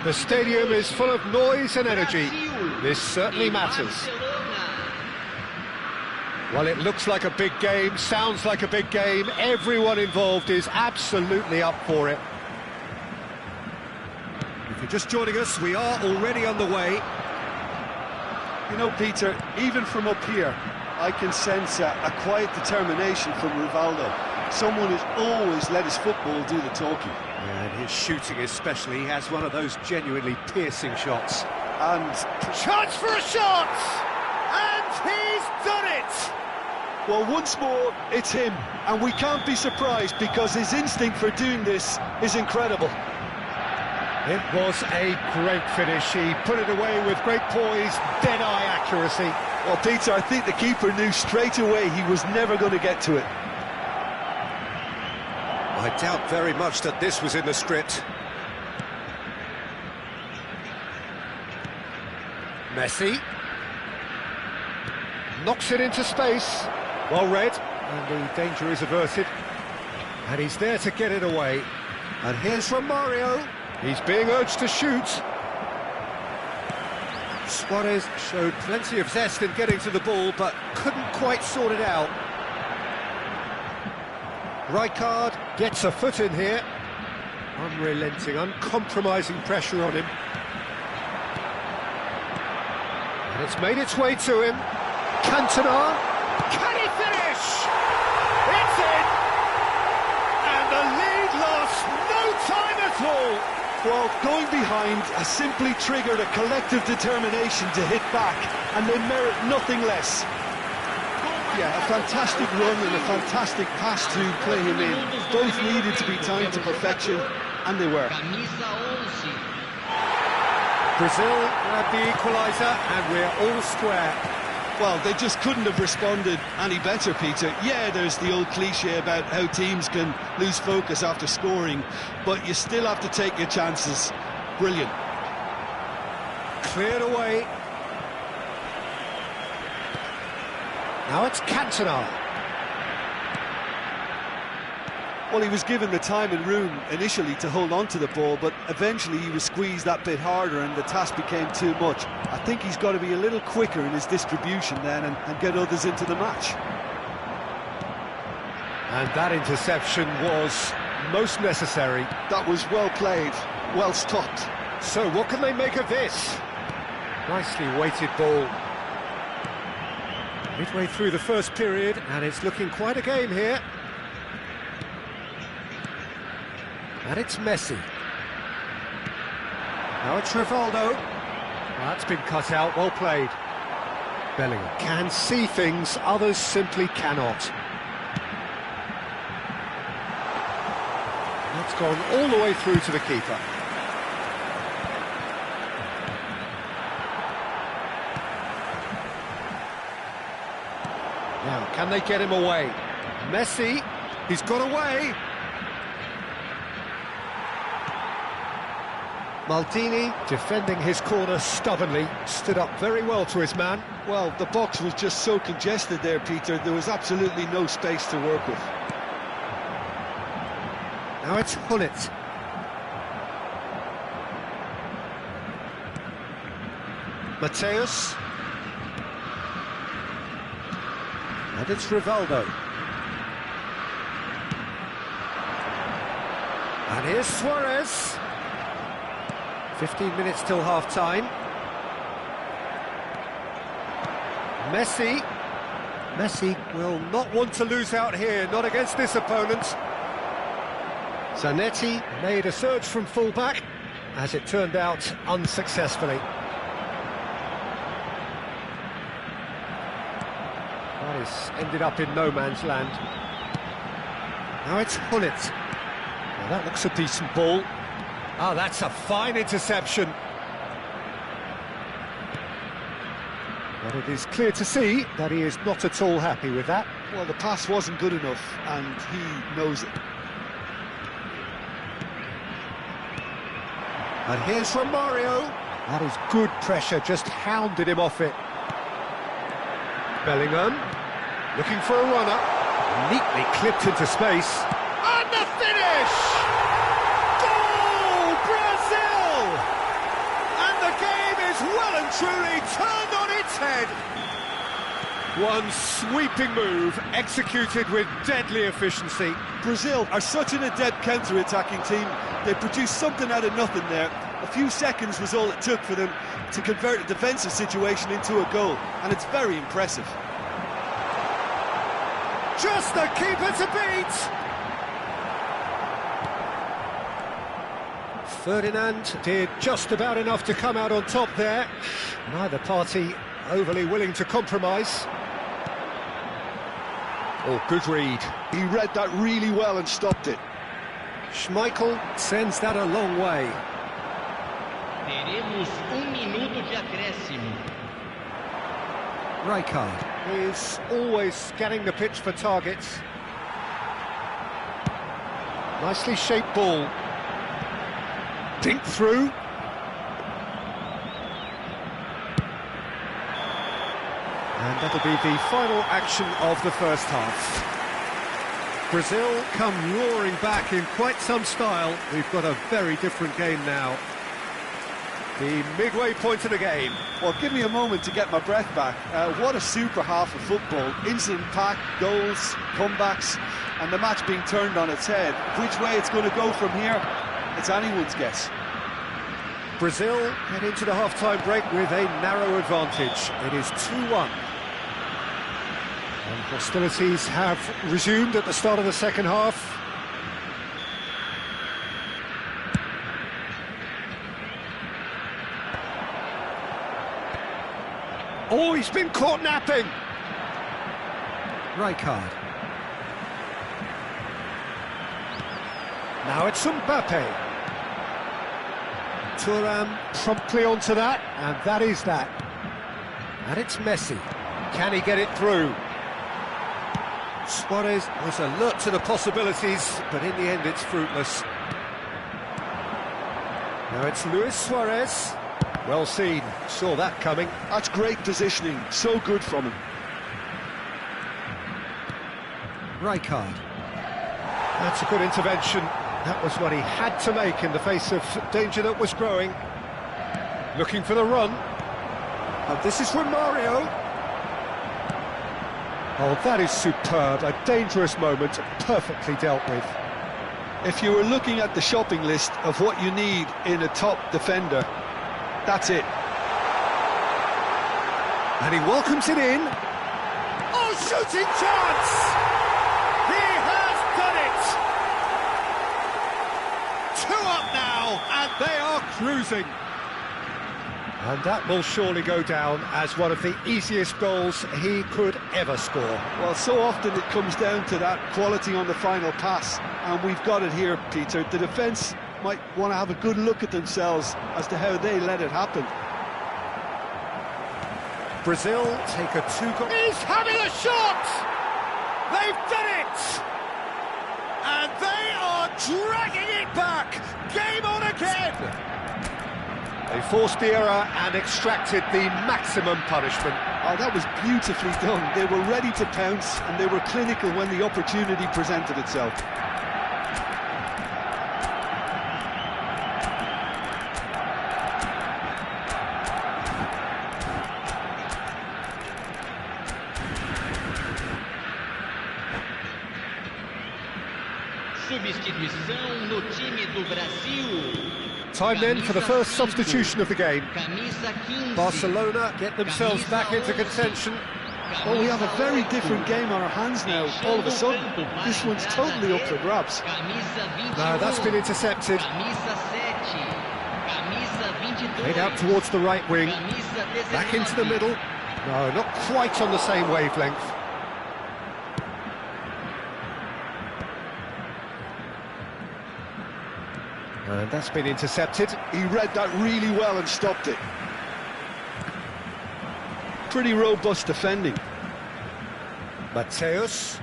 [SPEAKER 2] The stadium is full of noise and energy. This certainly matters. Well, it looks like a big game, sounds like a big game. Everyone involved is absolutely up for it. If you're just joining us, we are already underway.
[SPEAKER 3] You know, Peter, even from up here, I can sense a quiet determination from Rivaldo. Someone who's always let his football do the talking.
[SPEAKER 2] Yeah, and his shooting especially, he has one of those genuinely piercing shots.
[SPEAKER 3] And
[SPEAKER 2] chance for a shot! And he's done it!
[SPEAKER 3] well, once more, it's him. And we can't be surprised because his instinct for doing this is incredible.
[SPEAKER 2] It was a great finish. He put it away with great poise, dead-eye accuracy.
[SPEAKER 3] Well, Peter, I think the keeper knew straight away he was never going to get to it.
[SPEAKER 2] I doubt very much that this was in the script. Messi knocks it into space. Well read, and the danger is averted. And he's there to get it away. And here's from Mario. He's being urged to shoot. Suarez showed plenty of zest in getting to the ball, but couldn't quite sort it out. Rijkaard gets a foot in here. Unrelenting, uncompromising pressure on him. And it's made its way to him. Cantona. Can he finish? It's in! And the lead lost no time at all.
[SPEAKER 3] Well, going behind has simply triggered a collective determination to hit back, and they merit nothing less. Yeah, a fantastic run and a fantastic pass to play him in. Both needed to be timed to perfection, and they were.
[SPEAKER 4] Camisa 11.
[SPEAKER 2] Brazil grabbed the equaliser, and we're all square.
[SPEAKER 3] Well, they just couldn't have responded any better, Peter. Yeah, there's the old cliche about how teams can lose focus after scoring, but you still have to take your chances. Brilliant.
[SPEAKER 2] Cleared away. Now it's Cantona.
[SPEAKER 3] Well, he was given the time and room initially to hold on to the ball, but eventually he was squeezed that bit harder and the task became too much. I think he's got to be a little quicker in his distribution then and get others into the match.
[SPEAKER 2] And that interception was most necessary.
[SPEAKER 3] That was well played, well stopped.
[SPEAKER 2] So what can they make of this? Nicely weighted ball. Midway through the first period, and it's looking quite a game here. And it's Messi. Now it's Rivaldo. That's been cut out, well played. Bellingham can see things others simply cannot. That's gone all the way through to the keeper. Now, can they get him away? Messi, he's got away. Maldini, defending his corner stubbornly, stood up very well to his man.
[SPEAKER 3] Well, the box was just so congested there, Peter. There was absolutely no space to work with.
[SPEAKER 2] Now it's Hullet. Mateus. And it's Rivaldo. And here's Suarez. 15 minutes till half-time. Messi. Messi will not want to lose out here, not against this opponent. Zanetti made a surge from full-back, as it turned out, unsuccessfully. Paris ended up in no man's land. Now it's Hullet. Well, that looks a decent ball. Oh, that's a fine interception. But it is clear to see that he is not at all happy with that.
[SPEAKER 3] Well, the pass wasn't good enough, and he knows it.
[SPEAKER 2] And here's Romario. That is good pressure, just hounded him off it. Bellingham, looking for a runner. Neatly clipped into space. And the finish! Well and truly turned on its head. One sweeping move, executed with deadly efficiency.
[SPEAKER 3] Brazil are such an adept counter-attacking team. They produced something out of nothing there. A few seconds was all it took for them to convert a defensive situation into a goal, and it's very impressive.
[SPEAKER 2] Just the keeper to beat. Ferdinand did just about enough to come out on top there. Neither party overly willing to compromise. Oh, good read.
[SPEAKER 3] He read that really well and stopped it.
[SPEAKER 2] Schmeichel sends that a long way.
[SPEAKER 4] Teremos minuto de acréscimo.
[SPEAKER 2] Rijkaard is always scanning the pitch for targets. Nicely shaped ball. Dink through. And that'll be the final action of the first half. Brazil come roaring back in quite some style. We've got a very different game now. The midway point of the game.
[SPEAKER 3] Well, give me a moment to get my breath back. What a super half of football. Incident-packed, goals, comebacks, and the match being turned on its head. Which way it's going to go from here, it's anyone's guess.
[SPEAKER 2] Brazil head into the half-time break with a narrow advantage. It is 2-1. And hostilities have resumed at the start of the second half. Oh, he's been caught napping. Rijkaard. Now it's Mbappe. Thuram promptly onto that, and that is that. And it's Messi. Can he get it through? Suarez was alert to the possibilities, but in the end it's fruitless. Now it's Luis Suarez. Well seen, saw that coming.
[SPEAKER 3] That's great positioning, so good from him.
[SPEAKER 2] Rijkaard. That's a good intervention. That was what he had to make in the face of danger that was growing. Looking for the run. And this is Romario. Oh, that is superb. A dangerous moment, perfectly dealt with.
[SPEAKER 3] If you were looking at the shopping list of what you need in a top defender, that's it.
[SPEAKER 2] And he welcomes it in. Oh, shooting chance! He has done it! 2 up now, and they are cruising. And that will surely go down as one of the easiest goals he could ever score.
[SPEAKER 3] Well, so often it comes down to that quality on the final pass, and we've got it here, Peter. The defence might want to have a good look at themselves as to how they let it happen.
[SPEAKER 2] Brazil take a 2-goal... He's having a shot! They've done it! And they are dragging it back! Game on again! They forced the error and extracted the maximum punishment.
[SPEAKER 3] Oh, that was beautifully done. They were ready to pounce, and they were clinical when the opportunity presented itself.
[SPEAKER 4] Substituição no time do Brasil.
[SPEAKER 2] Time then for the first substitution of the game. Barcelona get themselves back into contention.
[SPEAKER 3] Well, we have a very different game on our hands now, all of a sudden. This one's totally up for grabs.
[SPEAKER 2] No, that's been intercepted. Played out towards the right wing. Back into the middle. No, not quite on the same wavelength. And that's been intercepted.
[SPEAKER 3] He read that really well and stopped it. Pretty robust defending.
[SPEAKER 2] Mateus.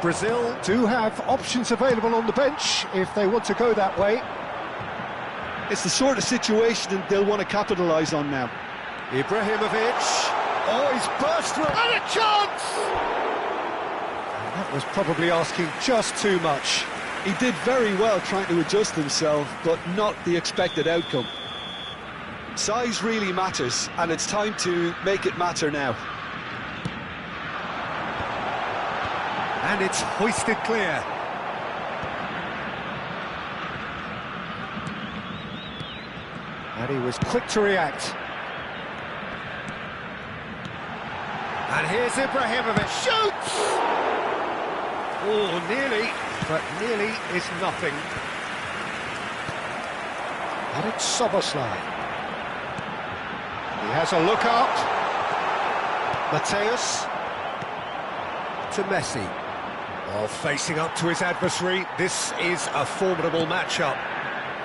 [SPEAKER 2] Brazil do have options available on the bench if they want to go that way.
[SPEAKER 3] It's the sort of situation they'll want to capitalise on now.
[SPEAKER 2] Ibrahimovic. Oh, he's burst through. And a chance! And that was probably asking just too much.
[SPEAKER 3] He did very well trying to adjust himself, but not the expected outcome. Size really matters, and it's time to make it matter now.
[SPEAKER 2] And it's hoisted clear. And he was quick to react. And here's Ibrahimovic. Shoots! Oh, nearly, but nearly is nothing. And it's Soboslai. He has a look up. Mateus to Messi. Oh, facing up to his adversary. This is a formidable matchup.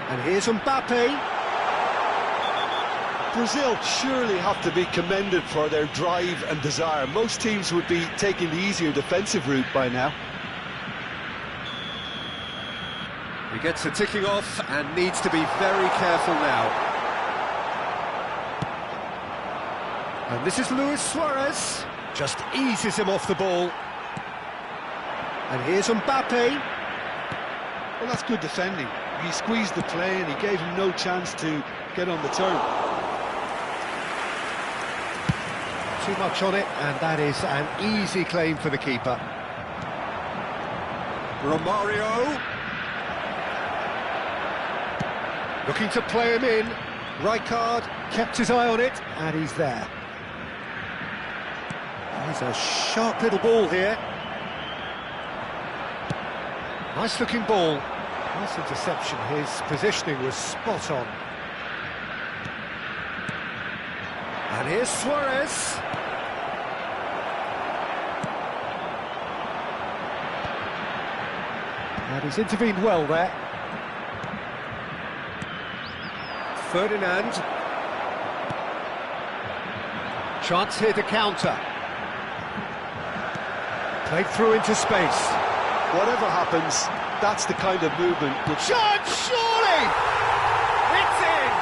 [SPEAKER 2] And here's Mbappe.
[SPEAKER 3] Brazil surely have to be commended for their drive and desire. Most teams would be taking the easier defensive route by now.
[SPEAKER 2] He gets a ticking off and needs to be very careful now. And this is Luis Suarez. Just eases him off the ball. And here's Mbappe.
[SPEAKER 3] Well, that's good defending. He squeezed the play and he gave him no chance to get on the turn.
[SPEAKER 2] Too much on it, and that is an easy claim for the keeper. Romario. Looking to play him in. Rijkaard kept his eye on it, and he's there. He's a sharp little ball here. Nice looking ball. Nice interception. His positioning was spot on. And here's Suarez. And he's intervened well there. Ferdinand. Chance here to counter. Played through into space.
[SPEAKER 3] Whatever happens, that's the kind of movement which...
[SPEAKER 2] Chance, surely! It's in!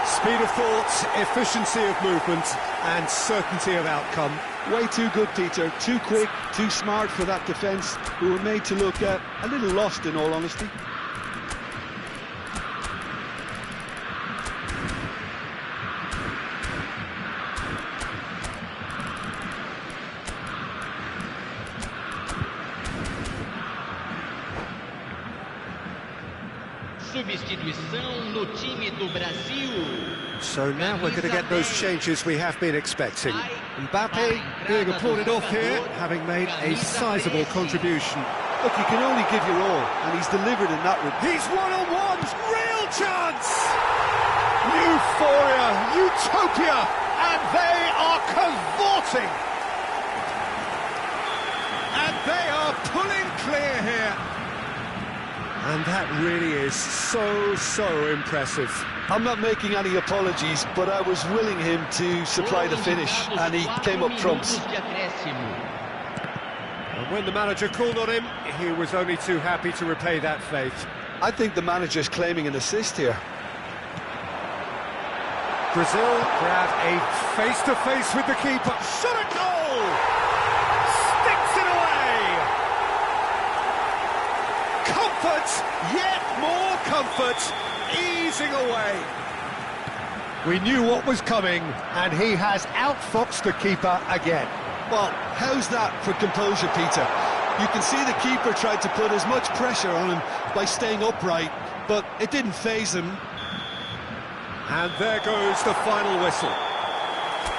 [SPEAKER 2] Speed of thought, efficiency of movement, and certainty of outcome.
[SPEAKER 3] Way too good, Peter. Too quick, too smart for that defence, who were made to look a little lost, in all honesty.
[SPEAKER 4] Substituição no time do Brasil.
[SPEAKER 2] So now we're going to get those changes we have been expecting. Mbappe being applauded off here, having made a sizable contribution.
[SPEAKER 3] Look, you can only give your all, and he's delivered in that regard.
[SPEAKER 2] He's one-on-ones, real chance! Euphoria, utopia, and they are cavorting! And they are pulling clear here. And that really is so impressive.
[SPEAKER 3] I'm not making any apologies, but I was willing him to supply the finish, and he came up trumps.
[SPEAKER 2] And when the manager called on him, he was only too happy to repay that faith.
[SPEAKER 3] I think the manager's claiming an assist here.
[SPEAKER 2] Brazil grab a face-to-face with the keeper. Shot at goal! Sticks it away! Comfort, yet more comfort, easing away. We knew what was coming, and he has outfoxed the keeper again.
[SPEAKER 3] Well, how's that for composure, Peter? You can see the keeper tried to put as much pressure on him by staying upright, but it didn't faze him.
[SPEAKER 2] And there goes the final whistle.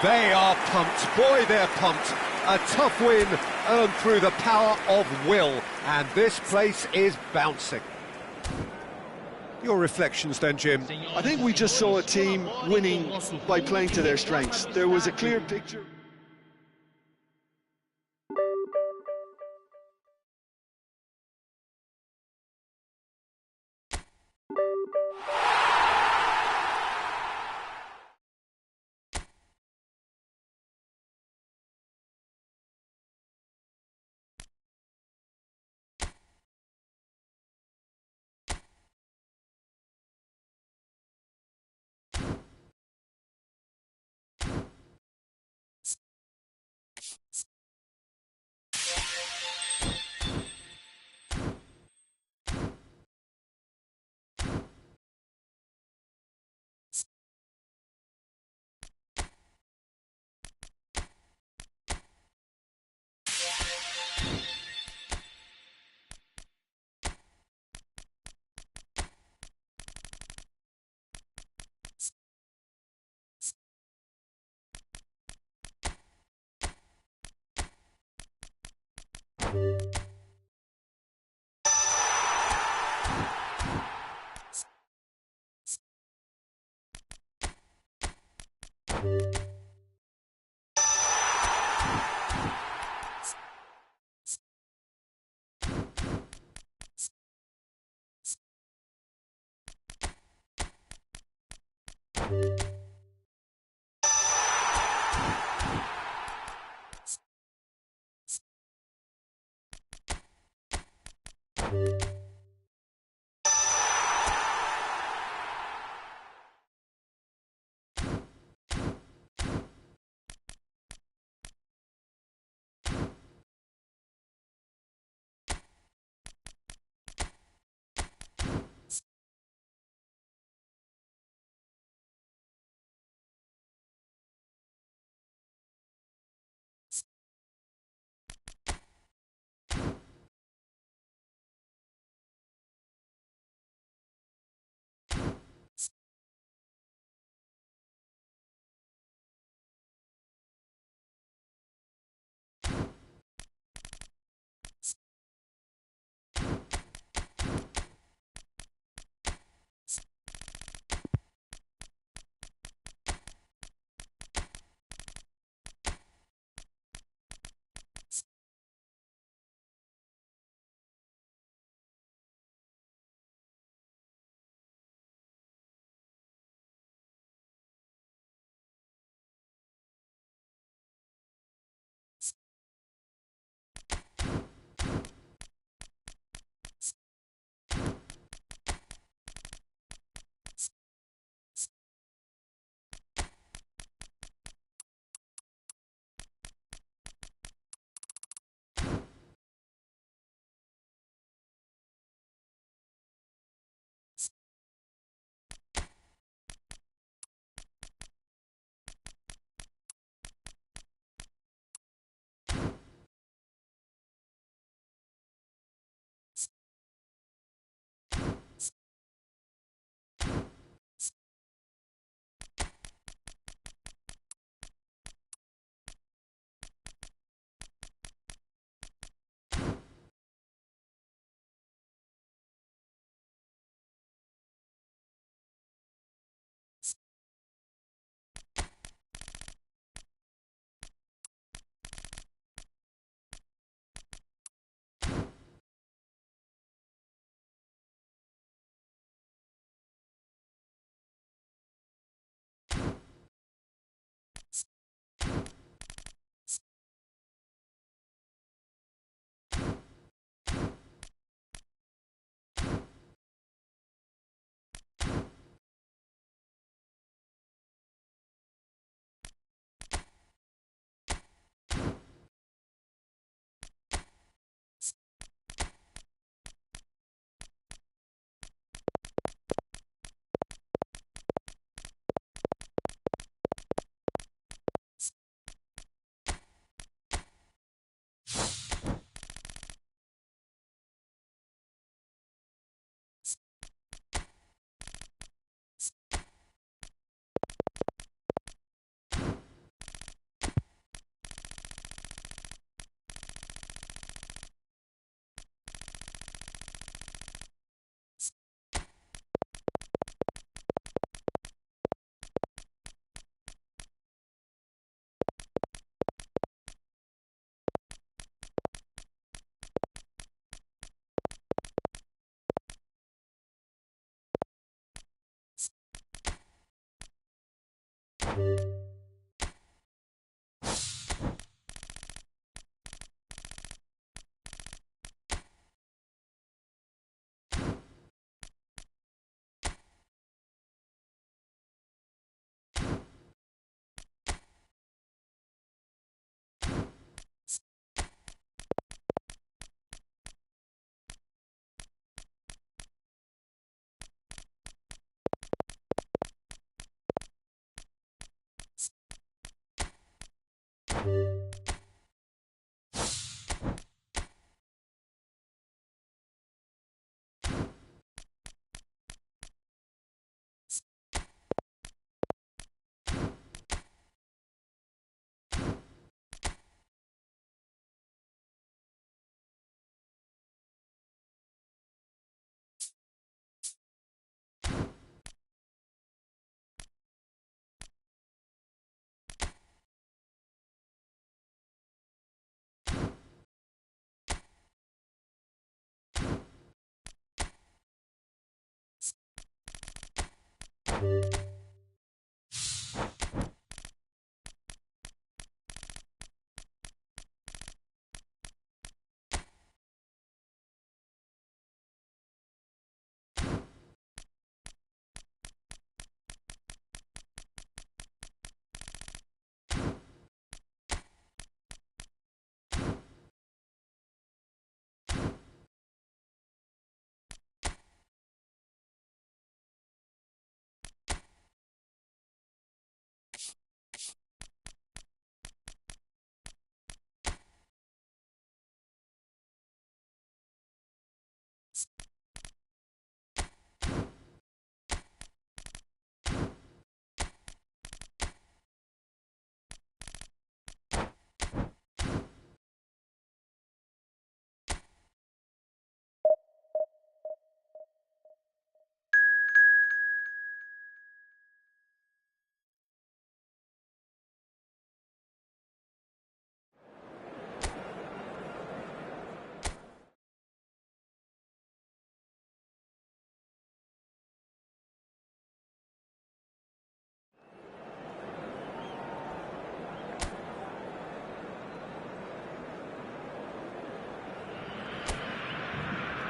[SPEAKER 2] They are pumped. Boy, they're pumped. A tough win earned through the power of will, and this place is bouncing. Your reflections then, Jim?
[SPEAKER 3] I think we just saw a team winning by playing to their strengths. There was a clear picture.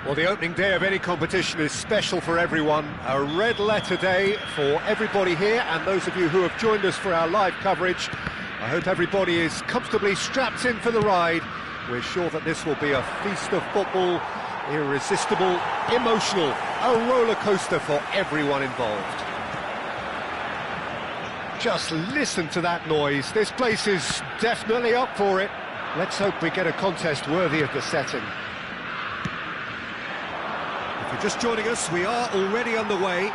[SPEAKER 2] Well, the opening day of any competition is special for everyone. A red-letter day for everybody here, and those of you who have joined us for our live coverage. I hope everybody is comfortably strapped in for the ride. We're sure that this will be a feast of football, irresistible, emotional, a roller coaster for everyone involved. Just listen to that noise. This place is definitely up for it. Let's hope we get a contest worthy of the setting. If you're just joining us, we are already underway.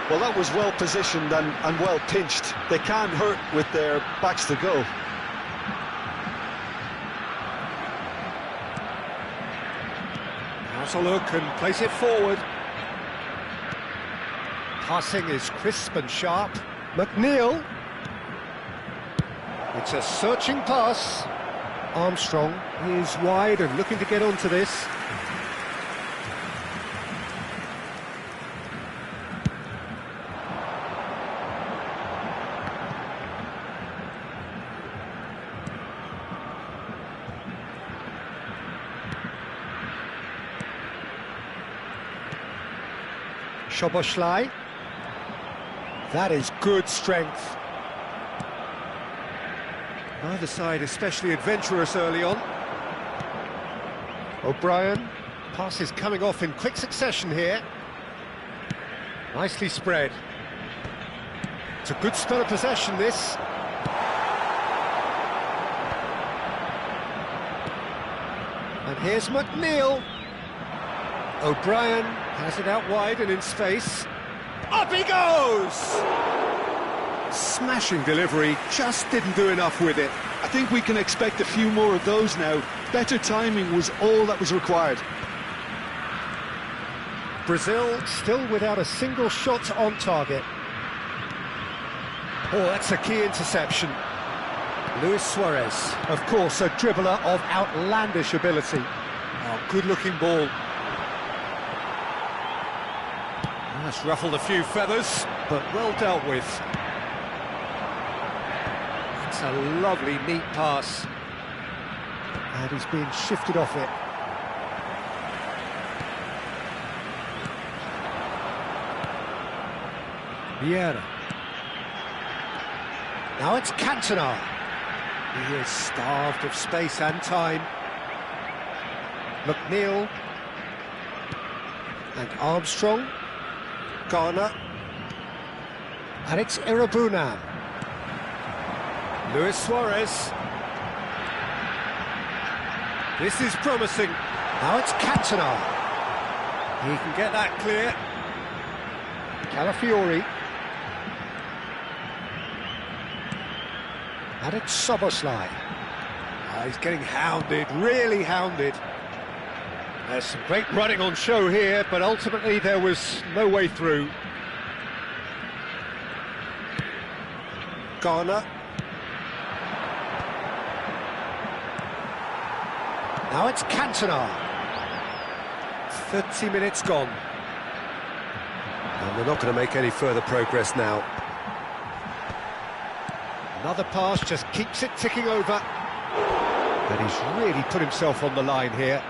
[SPEAKER 3] Well, that was well positioned and well pinched. They can't hurt with their backs to goal.
[SPEAKER 2] Has a look and place it forward. Passing is crisp and sharp. McNeil. It's a searching pass. Armstrong is wide and looking to get onto this. Szoboszlai. That is good strength. Neither side especially adventurous early on. O'Brien. Pass is coming off in quick succession here. Nicely spread. It's a good spell of possession, this. And here's McNeil. O'Brien has it out wide and in space. Up he goes! Smashing delivery, just didn't do enough with it.
[SPEAKER 3] I think we can expect a few more of those now. Better timing was all that was required.
[SPEAKER 2] Brazil still without a single shot on target. Oh, that's a key interception. Luis Suarez, of course, a dribbler of outlandish ability. Oh, good-looking ball. That's ruffled a few feathers, but well dealt with. It's a lovely, neat pass. And he's being shifted off it. Vieira. Now it's Cantona. He is starved of space and time. McNeil. And Armstrong. Garner. And it's Irabuna. Luis Suarez. This is promising. Now it's Cantona. He can get that clear. Calafiori. And it's Soboslai. Oh, he's getting hounded, really hounded. There's some great running on show here, but ultimately there was no way through. Garner. Now it's Cantona. 30 minutes gone. And they're not going to make any further progress now. Another pass just keeps it ticking over. And he's really put himself on the line here.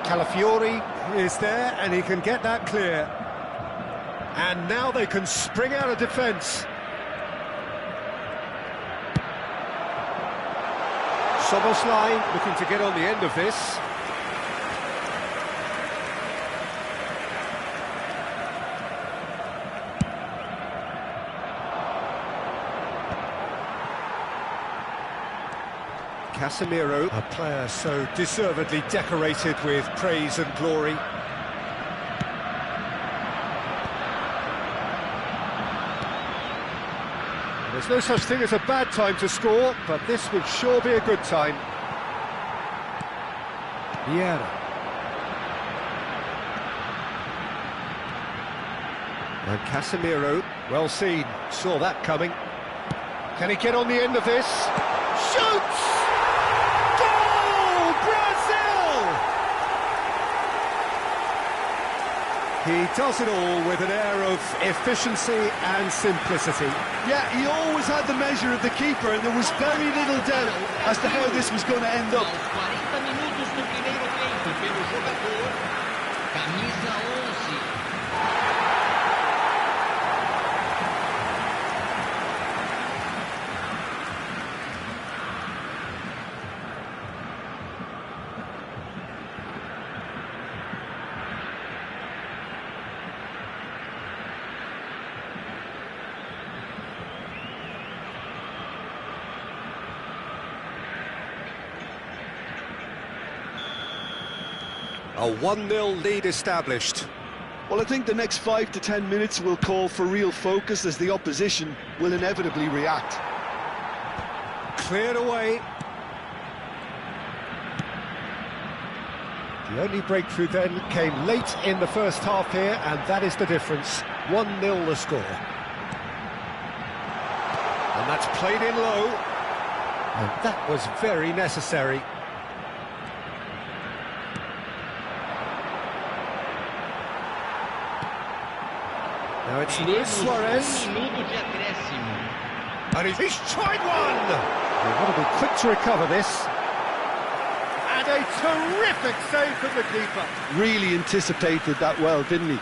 [SPEAKER 2] Calafiori is there, and he can get that clear. And now they can spring out of defence. Soboslai looking to get on the end of this. Casemiro, a player so deservedly decorated with praise and glory. There's no such thing as a bad time to score, but this would sure be a good time. Vieira. And Casemiro, well seen, saw that coming. Can he get on the end of this? Shoots! Goal! Brazil! He does it all with an air of efficiency and simplicity.
[SPEAKER 3] Yeah, he always had the measure of the keeper, and there was very little doubt as to how this was going to end up.
[SPEAKER 4] Aos 40 minutos do primeiro tempo pelo jogador, camisa 11.
[SPEAKER 2] A 1-0 lead established.
[SPEAKER 3] Well, I think the next 5 to 10 minutes will call for real focus, as the opposition will inevitably react.
[SPEAKER 2] Cleared away. The only breakthrough then came late in the first half here, and that is the difference. 1-0 the score. And that's played in low. And that was very necessary. Now it's Luis Suarez.
[SPEAKER 4] Minuto de acréscimo.
[SPEAKER 2] And he's tried one! They've got to be quick to recover this. And a terrific save from the keeper.
[SPEAKER 3] Really anticipated that well, didn't he?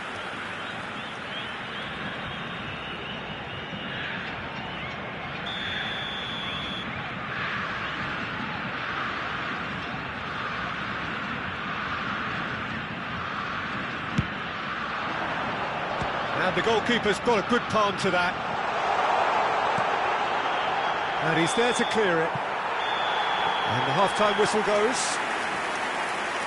[SPEAKER 2] And the goalkeeper's got a good palm to that. And he's there to clear it. And the half-time whistle goes.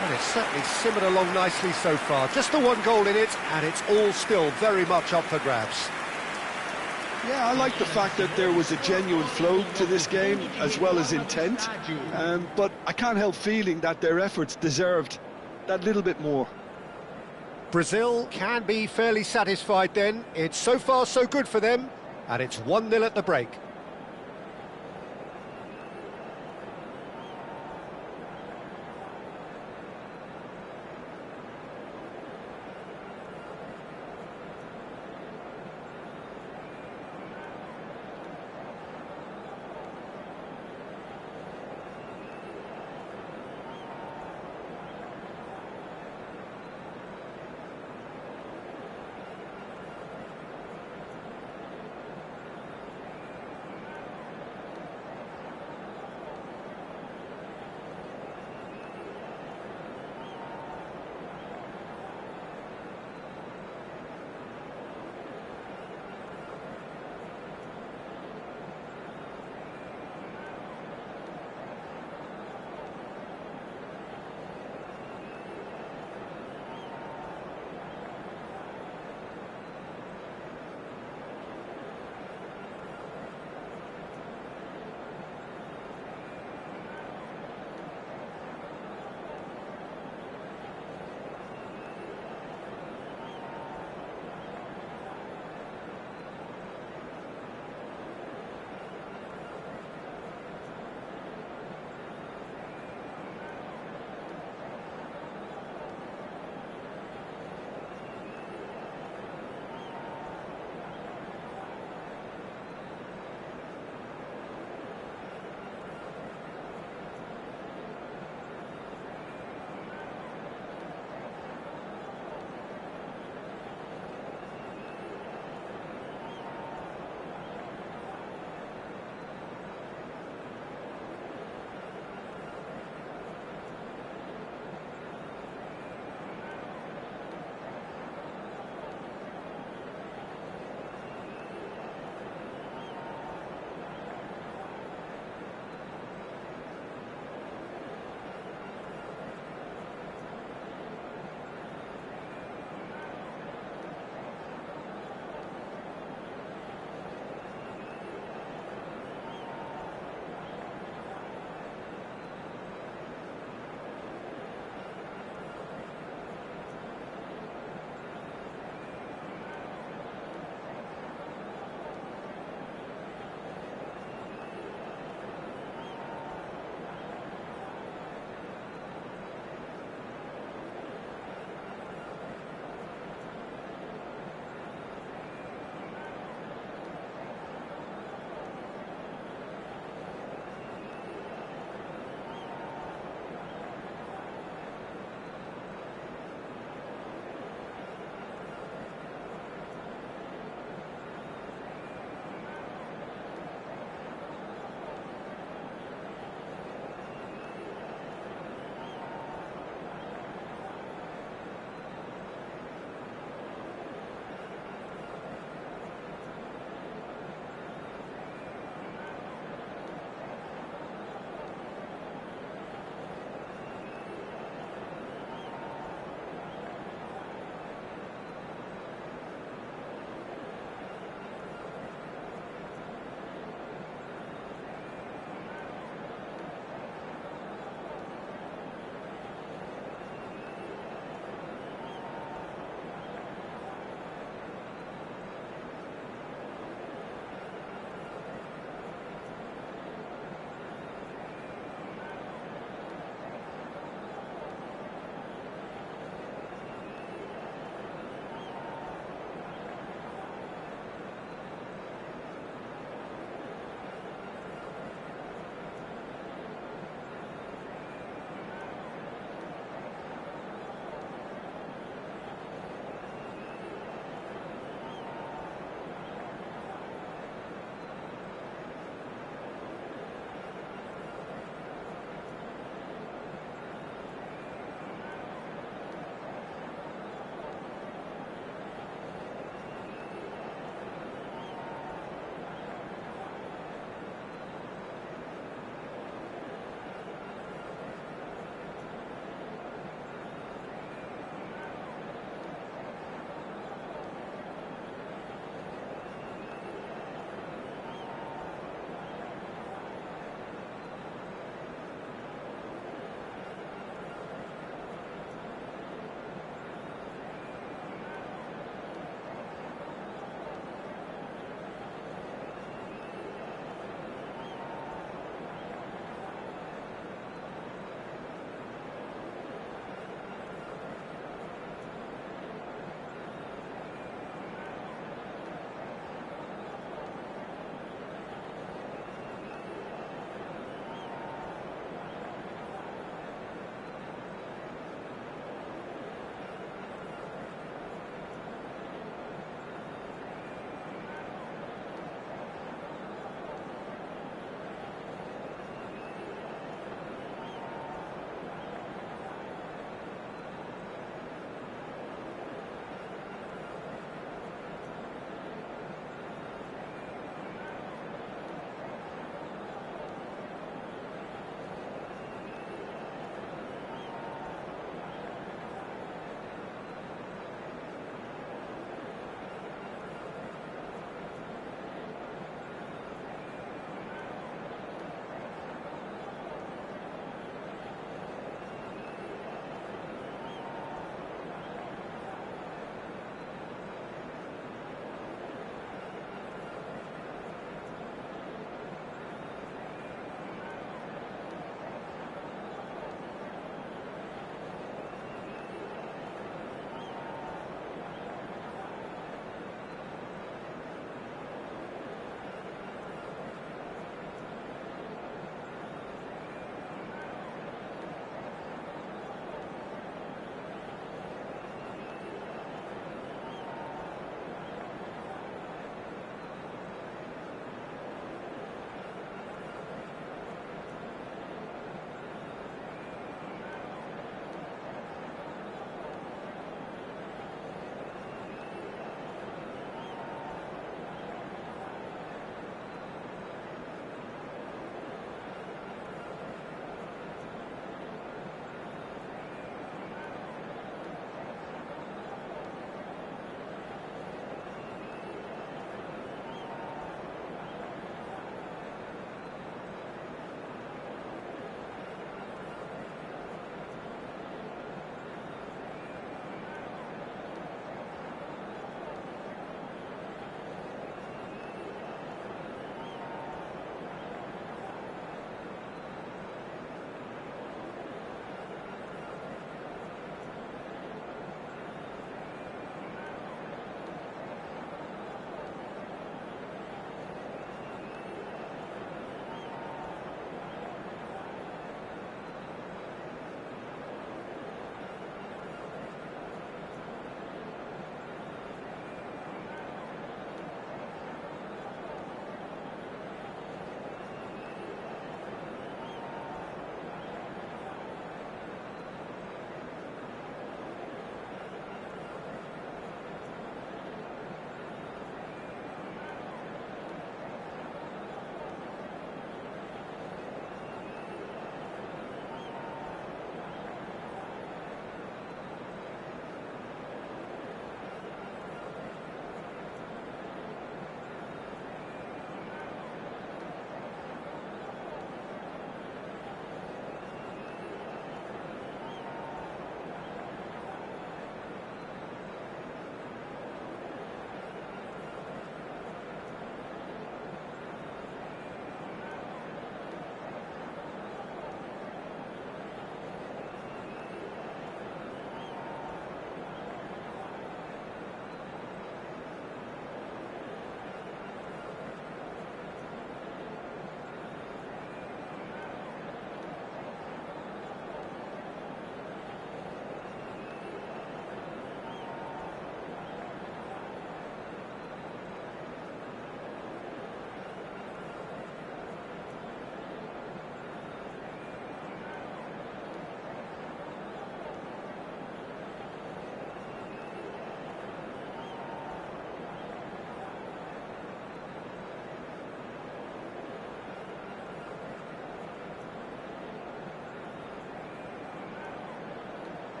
[SPEAKER 2] And it's certainly simmered along nicely so far. Just the one goal in it, and it's all still very much up for grabs.
[SPEAKER 3] Yeah, I like the fact that there was a genuine flow to this game as well as intent, but I can't help feeling that their efforts deserved that little bit more.
[SPEAKER 2] Brazil can be fairly satisfied then. It's so far so good for them, and it's 1-0 at the break.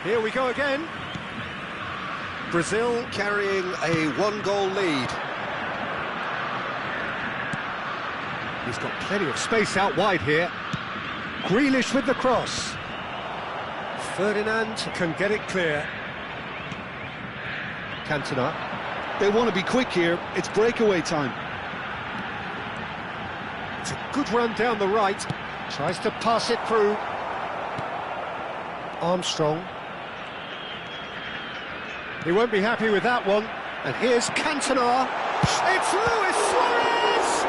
[SPEAKER 2] Here we go again. Brazil carrying a one-goal lead. He's got plenty of space out wide here. Grealish with the cross. Ferdinand can get it clear. Cantona.
[SPEAKER 3] They want to be quick here. It's breakaway time.
[SPEAKER 2] It's a good run down the right. Tries to pass it through. Armstrong. He won't be happy with that one. And here's Cantona. It's Luis Suarez!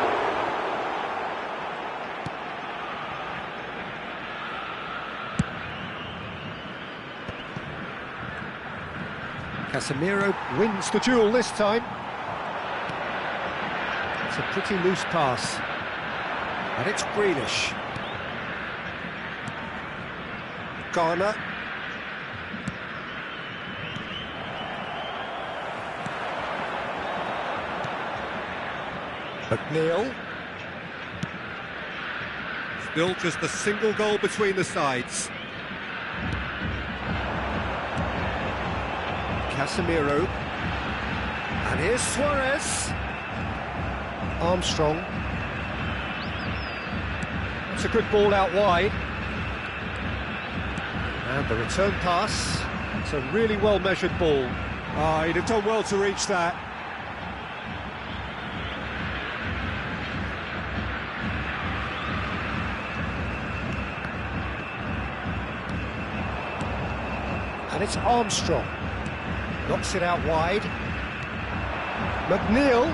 [SPEAKER 2] Casemiro wins the duel this time. It's a pretty loose pass. And it's Grealish. Garner. McNeil. Still just a single goal between the sides. Casemiro. And here's Suarez. Armstrong. It's a good ball out wide. And the return pass. It's a really well-measured ball. He'd have done well to reach that. And it's Armstrong. Knocks it out wide. McNeil.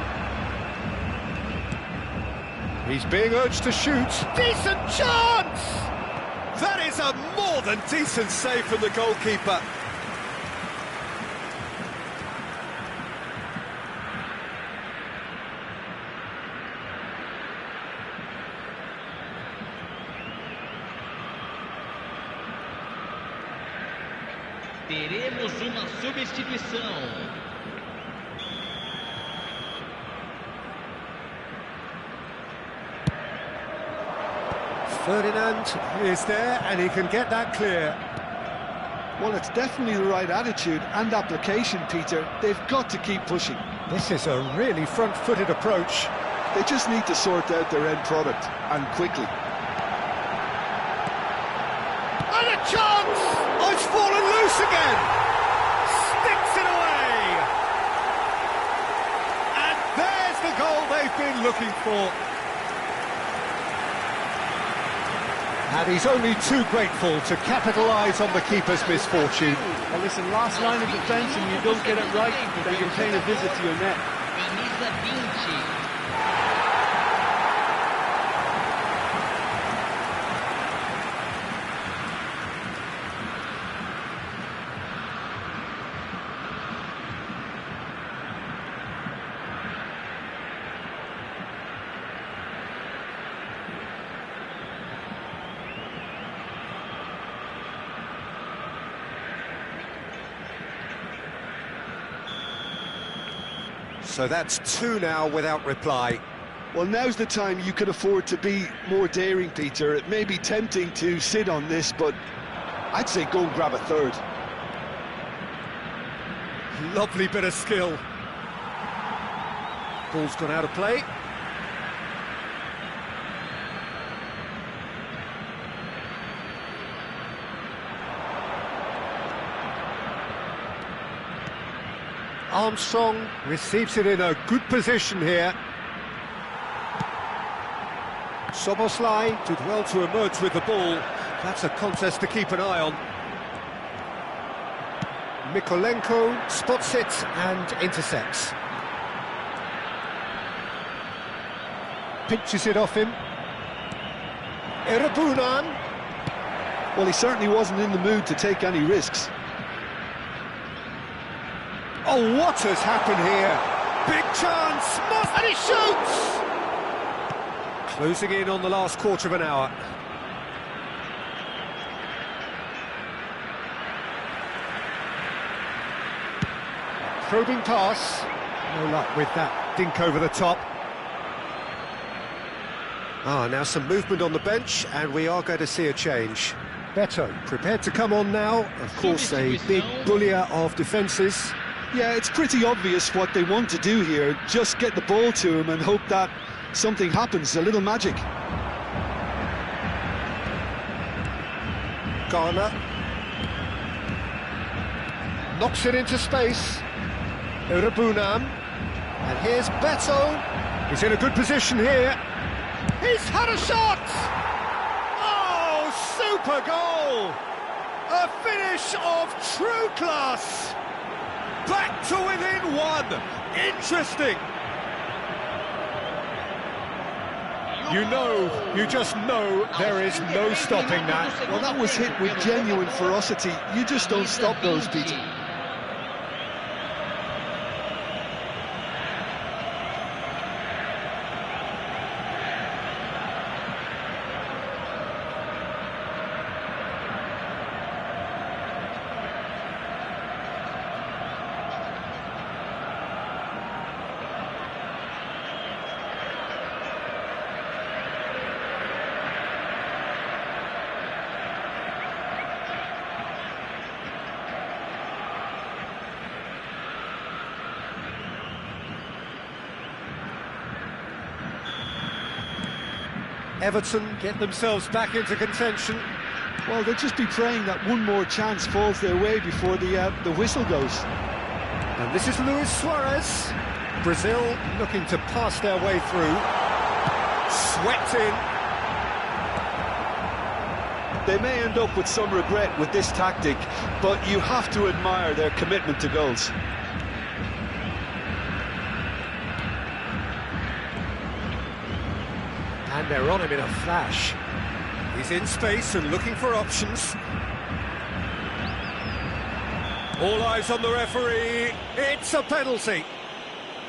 [SPEAKER 2] He's being urged to shoot. Decent chance! That is a more than decent save from the goalkeeper.
[SPEAKER 4] Teremos uma substituição.
[SPEAKER 2] Ferdinand is there and he can get that clear.
[SPEAKER 3] Well, it's definitely the right attitude and application, Peter. They've got to keep pushing.
[SPEAKER 2] This is a really front-footed approach.
[SPEAKER 3] They just need to sort out their end product, and quickly.
[SPEAKER 2] And a chance! Oh, it's fallen loose again! Sticks it away! And there's the goal they've been looking for. And he's only too grateful to capitalise on the keeper's misfortune.
[SPEAKER 3] Well, listen, last line of defence and you don't get it right, then you're paying a visit to your net.
[SPEAKER 4] Camisa 20.
[SPEAKER 2] So that's two now without reply.
[SPEAKER 3] Well, now's the time you can afford to be more daring, Peter. It may be tempting to sit on this, but I'd say go and grab a third.
[SPEAKER 2] Lovely bit of skill. Ball's gone out of play. Armstrong receives it in a good position here. Soboslai did well to emerge with the ball. That's a contest to keep an eye on. Mikolenko spots it and intercepts. Pinches it off him. Erabunan.
[SPEAKER 3] Well, he certainly wasn't in the mood to take any risks.
[SPEAKER 2] Oh, what has happened here? Big chance, and he shoots! Closing in on the last quarter of an hour. Probing pass. No luck with that dink over the top. Now some movement on the bench, and we are going to see a change. Beto prepared to come on now. Of course, a big bullier of defences.
[SPEAKER 3] Yeah, it's pretty obvious what they want to do here. Just get the ball to him and hope that something happens, a little magic.
[SPEAKER 2] Garner knocks it into space. Urabunam. And here's Beto. He's in a good position here. He's had a shot! Oh, super goal! A finish of true class! Back to within one! Interesting! You just know there is no stopping that.
[SPEAKER 3] Well, that was hit with genuine ferocity. You just don't stop those, Peter.
[SPEAKER 2] Everton get themselves back into contention.
[SPEAKER 3] Well, they'll just be praying that one more chance falls their way before the whistle goes.
[SPEAKER 2] And this is Luis Suarez. Brazil looking to pass their way through. Swept in.
[SPEAKER 3] They may end up with some regret with this tactic, but you have to admire their commitment to goals.
[SPEAKER 2] And they're on him in a flash. He's in space and looking for options. All eyes on the referee. It's a penalty.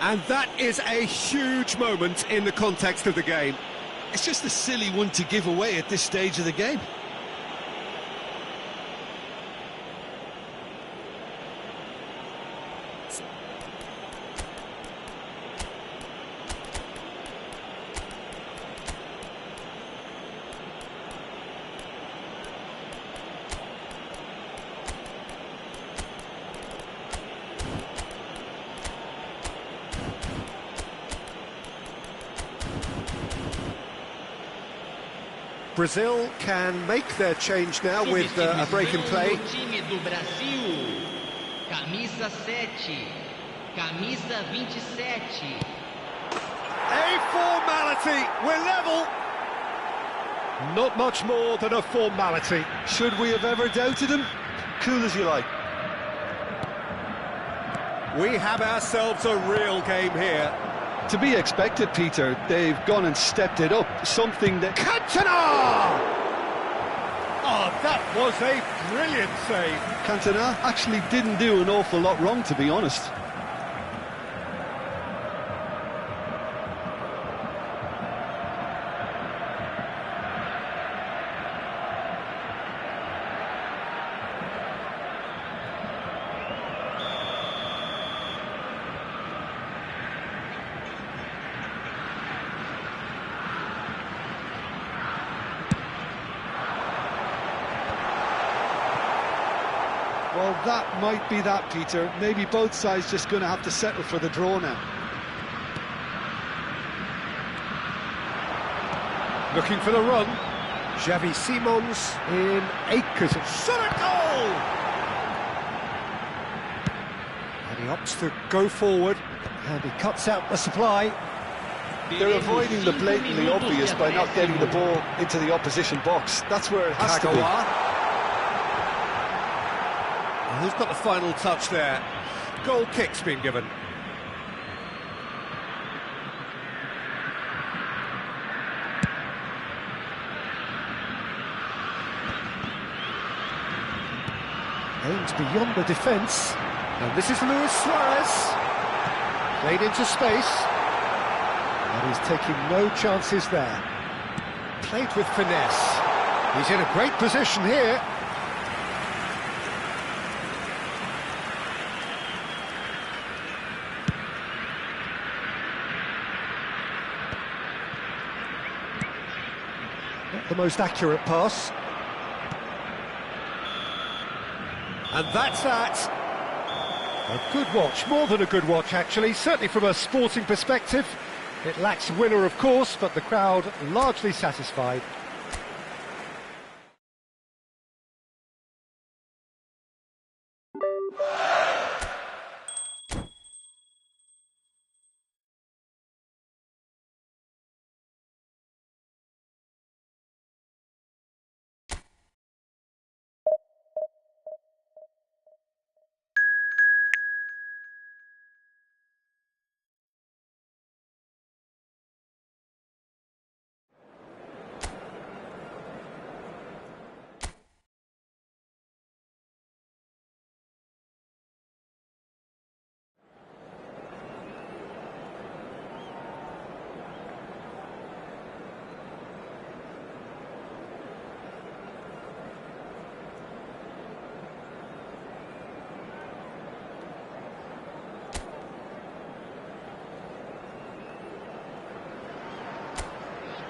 [SPEAKER 2] And that is a huge moment in the context of the game.
[SPEAKER 3] It's just a silly one to give away at this stage of the game.
[SPEAKER 2] Brazil can make their change now with a break in play.
[SPEAKER 4] Camisa 7, camisa 27.
[SPEAKER 2] A formality, we're level. Not much more than a formality.
[SPEAKER 3] Should we have ever doubted him? Cool as you like.
[SPEAKER 2] We have ourselves a real game here.
[SPEAKER 3] To be expected, Peter. They've gone and stepped it up. Something that...
[SPEAKER 2] Cantona! Oh, that was a brilliant save.
[SPEAKER 3] Cantona actually didn't do an awful lot wrong, to be honest. Well, that might be that, Peter. Maybe both sides just going to have to settle for the draw now.
[SPEAKER 2] Looking for the run. Xavi Simons in acres of shot goal! And he opts to go forward, and he cuts out the supply.
[SPEAKER 3] They're avoiding the blatantly obvious by not getting the ball into the opposition box. That's where it has to be.
[SPEAKER 2] Who's got the final touch there? Goal kick's been given. Aims beyond the defence. And this is Luis Suarez. Played into space. And he's taking no chances there. Played with finesse. He's in a great position here. Not the most accurate pass. And that's that. A good watch, more than a good watch actually, certainly from a sporting perspective. It lacks a winner of course, but the crowd largely satisfied.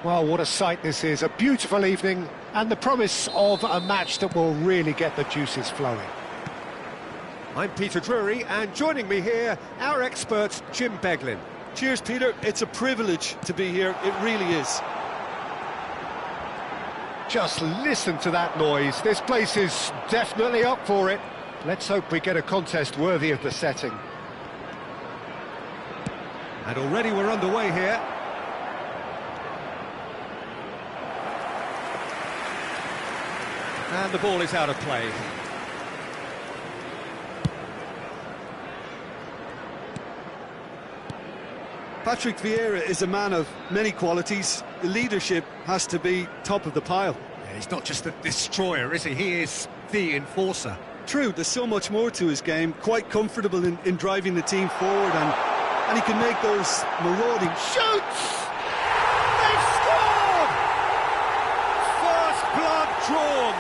[SPEAKER 2] Well, what a sight this is, a beautiful evening and the promise of a match that will really get the juices flowing. I'm Peter Drury, and joining me here, our expert Jim Beglin.
[SPEAKER 3] Cheers, Peter. It's a privilege to be here. It really is.
[SPEAKER 2] Just listen to that noise. This place is definitely up for it. Let's hope we get a contest worthy of the setting. And already we're underway here. And the ball is out of play.
[SPEAKER 3] Patrick Vieira is a man of many qualities. The leadership has to be top of the pile.
[SPEAKER 2] Yeah, he's not just a destroyer, is he? He is the enforcer.
[SPEAKER 3] True, there's so much more to his game. Quite comfortable in driving the team forward, and he can make those marauding
[SPEAKER 2] Shoots! They've scored! First blood drawn.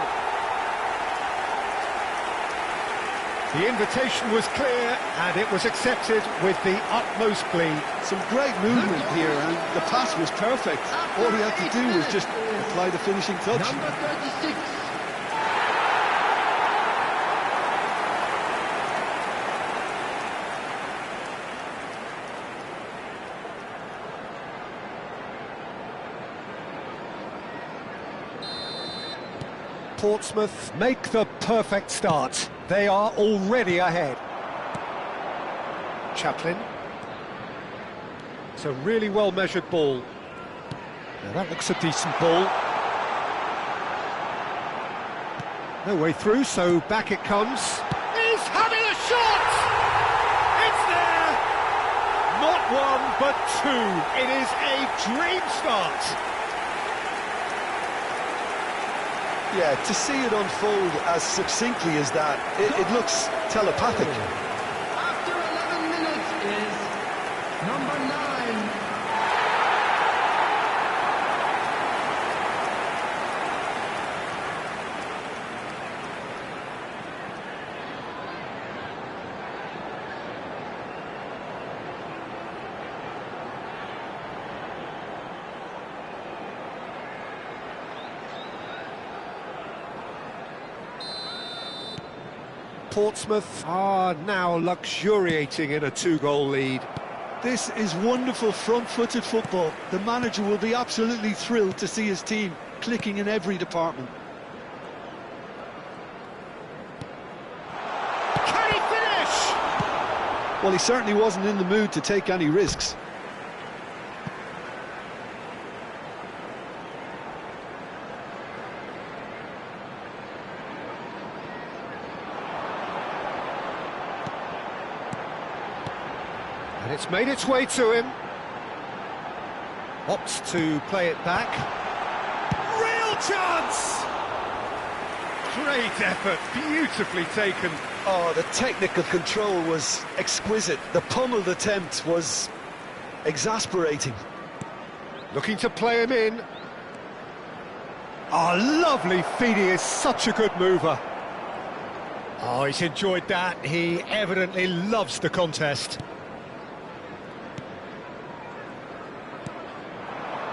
[SPEAKER 2] The invitation was clear, and it was accepted with the utmost glee.
[SPEAKER 3] Some great movement here, and the pass was perfect. All he had to do was just apply the finishing touch.
[SPEAKER 4] Number 36.
[SPEAKER 2] Portsmouth make the perfect start. They are already ahead. Chaplin. It's a really well-measured ball. Now that looks a decent ball. No way through, so back it comes. He's having a shot! It's there! Not one, but two. It is a dream start.
[SPEAKER 3] Yeah, to see it unfold as succinctly as that, it looks telepathic.
[SPEAKER 4] After 11 minutes is number 9.
[SPEAKER 2] Portsmouth are now luxuriating in a two-goal lead.
[SPEAKER 3] This is wonderful front-footed football. The manager will be absolutely thrilled to see his team clicking in every department.
[SPEAKER 2] Can he finish?
[SPEAKER 3] Well, he certainly wasn't in the mood to take any risks.
[SPEAKER 2] And it's made its way to him. Opts to play it back. Real chance! Great effort, beautifully taken.
[SPEAKER 3] Oh, the technical control was exquisite. The pummeled attempt was exasperating.
[SPEAKER 2] Looking to play him in. Oh, lovely feed, he is such a good mover. Oh, he's enjoyed that. He evidently loves the contest.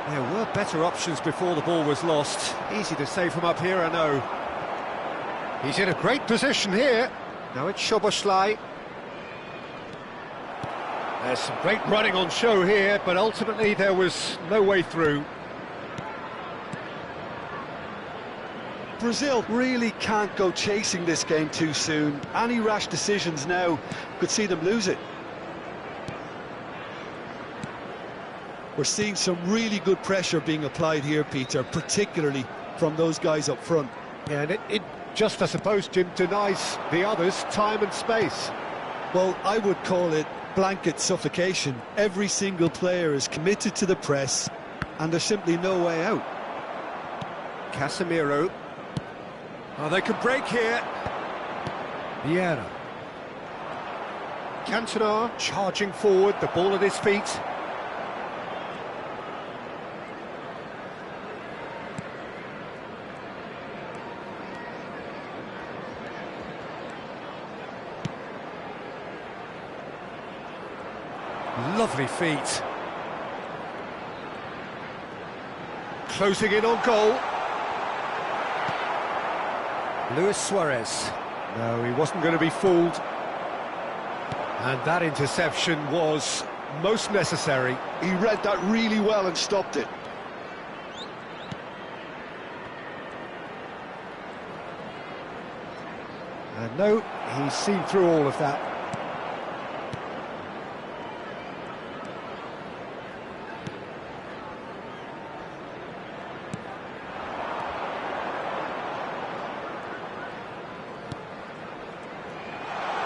[SPEAKER 2] There were better options before the ball was lost. Easy to say from up here, I know. He's in a great position here. Now it's Szoboszlai. There's some great running on show here, but ultimately there was no way through.
[SPEAKER 3] Brazil really can't go chasing this game too soon. Any rash decisions now could see them lose it. We're seeing some really good pressure being applied here, Peter, particularly from those guys up front.
[SPEAKER 2] Yeah, and it just, I suppose, Jim, denies the others time and space.
[SPEAKER 3] Well, I would call it blanket suffocation. Every single player is committed to the press, and there's simply no way out.
[SPEAKER 2] Casemiro. Oh, they could break here. Vieira. Cantona charging forward, the ball at his feet. Lovely feet. Closing in on goal. Luis Suarez. No, he wasn't going to be fooled. And that interception was most necessary.
[SPEAKER 3] He read that really well and stopped it.
[SPEAKER 2] And no, he's seen through all of that.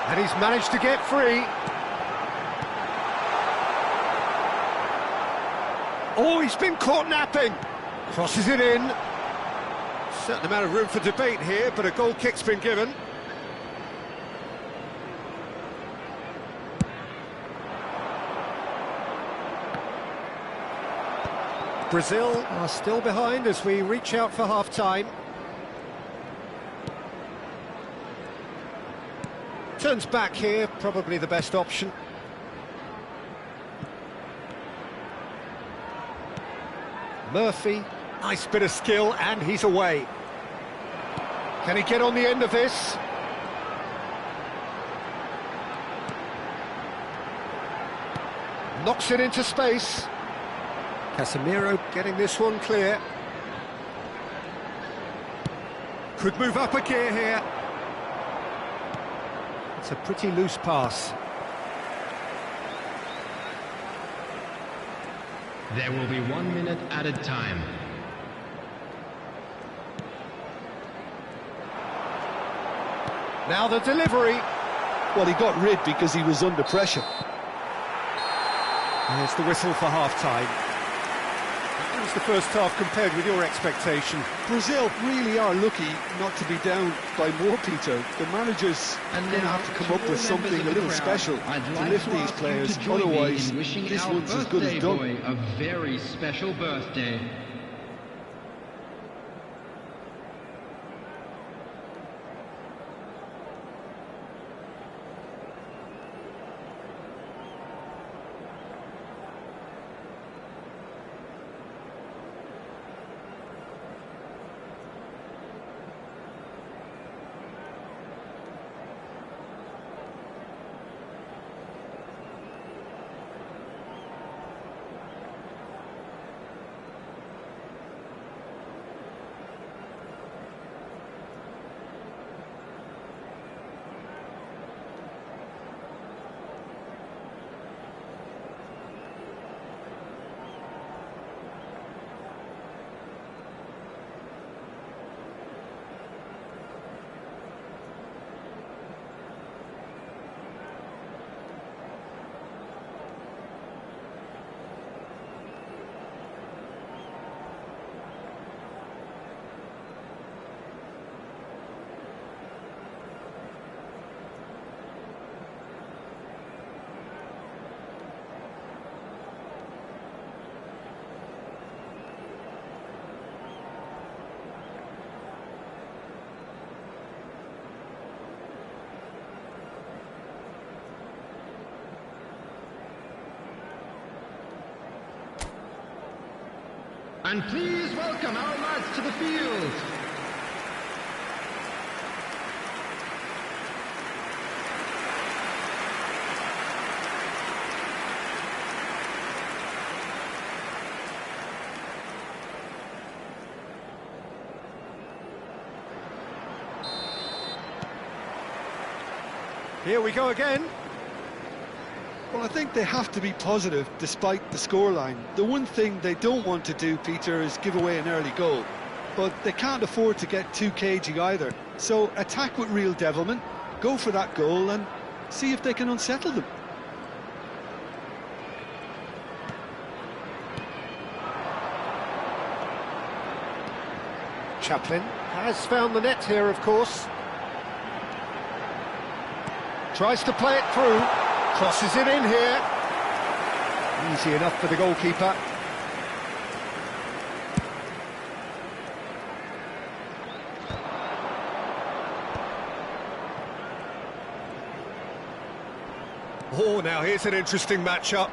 [SPEAKER 2] And he's managed to get free. Oh, he's been caught napping. Crosses it in. Certain amount of room for debate here, but a goal kick's been given. Brazil are still behind as we reach out for half-time. Turns back here, probably the best option. Murphy, nice bit of skill, and he's away. Can he get on the end of this? Knocks it into space. Casemiro getting this one clear. Could move up a gear here. It's a pretty loose pass.
[SPEAKER 5] There will be 1 minute added time.
[SPEAKER 2] Now the delivery.
[SPEAKER 3] Well, he got rid because he was under pressure.
[SPEAKER 2] Here's the whistle for half-time. How was the first half compared with your expectation?
[SPEAKER 3] Brazil really are lucky not to be down by more, Peter. The managers are going to have to come up with something a little special to lift these players. Otherwise, this one's as good as done.
[SPEAKER 5] A very special birthday. And please welcome our lads to the field.
[SPEAKER 2] Here we go again.
[SPEAKER 3] Well, I think they have to be positive despite the scoreline. The one thing they don't want to do, Peter, is give away an early goal. But they can't afford to get too cagey either. So attack with real devilment, go for that goal and see if they can unsettle them.
[SPEAKER 2] Chaplin has found the net here, of course. Tries to play it through, crosses it in here. Easy enough for the goalkeeper. Oh, now here's an interesting matchup.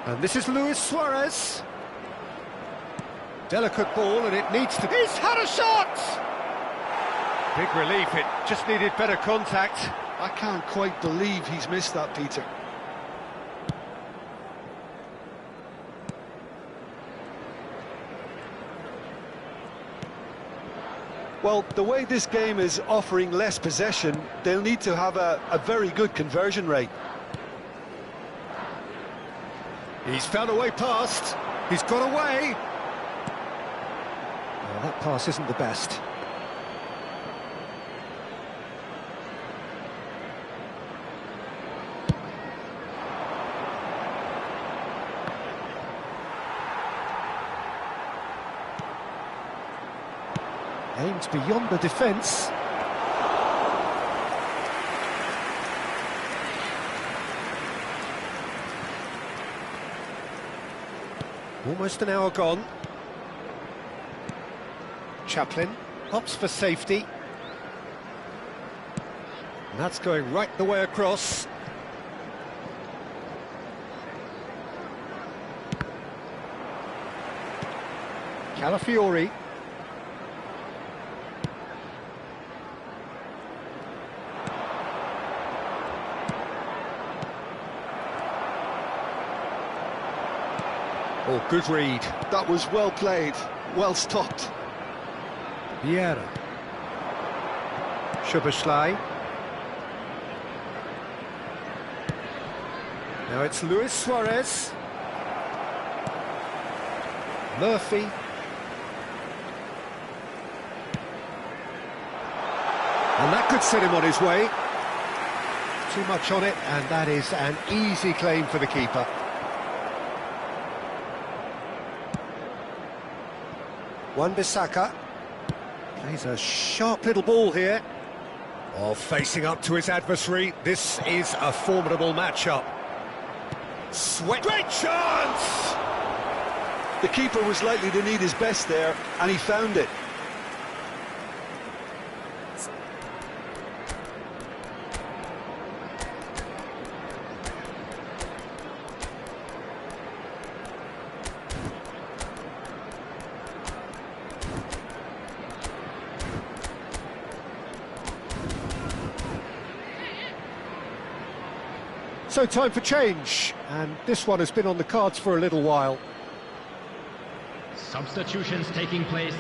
[SPEAKER 2] And this is Luis Suarez. Delicate ball, and it needs to... He's had a shot! Big relief, it just needed better contact.
[SPEAKER 3] I can't quite believe he's missed that, Peter. Well, the way this game is offering less possession, they'll need to have a very good conversion rate.
[SPEAKER 2] He's found a way past. He's got away. Well, that pass isn't the best. Aims beyond the defence. Almost an hour gone. Chaplin opts for safety. And that's going right the way across. Calafiori. Oh, good read.
[SPEAKER 3] That was well played, well stopped.
[SPEAKER 2] Vieira. Szoboszlai. Now it's Luis Suarez. Murphy. And that could set him on his way. Too much on it, and that is an easy claim for the keeper. Wan-Bissaka plays a sharp little ball here. Oh, facing up to his adversary, this is a formidable matchup. Great chance!
[SPEAKER 3] The keeper was likely to need his best there, and he found it.
[SPEAKER 2] So time for change, and this one has been on the cards for a little while.
[SPEAKER 5] Substitutions taking place.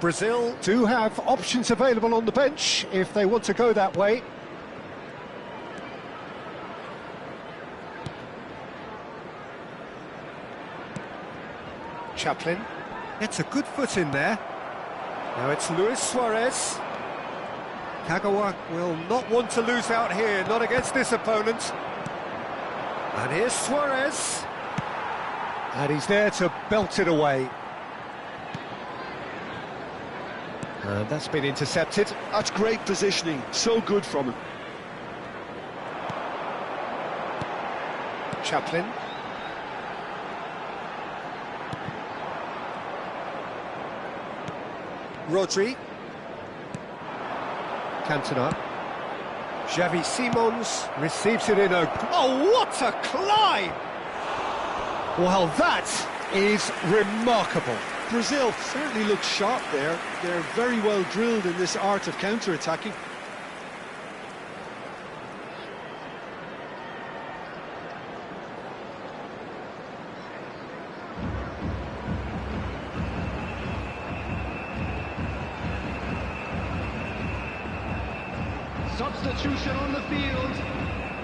[SPEAKER 2] Brazil do have options available on the bench if they want to go that way. Chaplin gets a good foot in there. Now it's Luis Suarez. Kagawa will not want to lose out here, not against this opponent. And here's Suarez. And he's there to belt it away. And that's been intercepted.
[SPEAKER 3] That's great positioning, so good from him.
[SPEAKER 2] Chaplin. Rodri. Cantona. Xavi Simons receives it in a... Oh, what a climb! Well, that is remarkable.
[SPEAKER 3] Brazil certainly looks sharp there. They're very well drilled in this art of counter-attacking.
[SPEAKER 5] substitution on the field.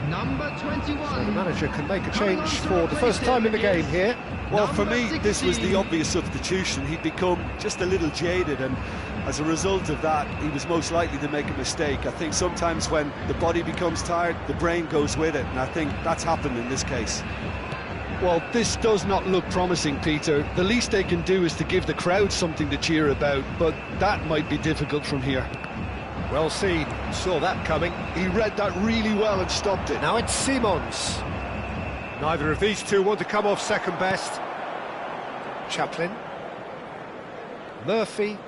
[SPEAKER 5] Number 21.
[SPEAKER 2] So the manager can make a change for the first time in the game here.
[SPEAKER 3] Well, for me,
[SPEAKER 5] Number
[SPEAKER 3] this was the
[SPEAKER 5] 16.
[SPEAKER 3] obvious substitution. He'd become just a little jaded, and as a result of that, he was most likely to make a mistake. I think sometimes when the body becomes tired, the brain goes with it, and I think that's happened in this case. Well, this does not look promising, Peter. The least they can do is to give the crowd something to cheer about, but that might be difficult from here.
[SPEAKER 2] Well seen, saw that coming.
[SPEAKER 3] He read that really well and stopped it.
[SPEAKER 2] Now it's Simons. Neither of these two want to come off second best. Chaplin. Murphy.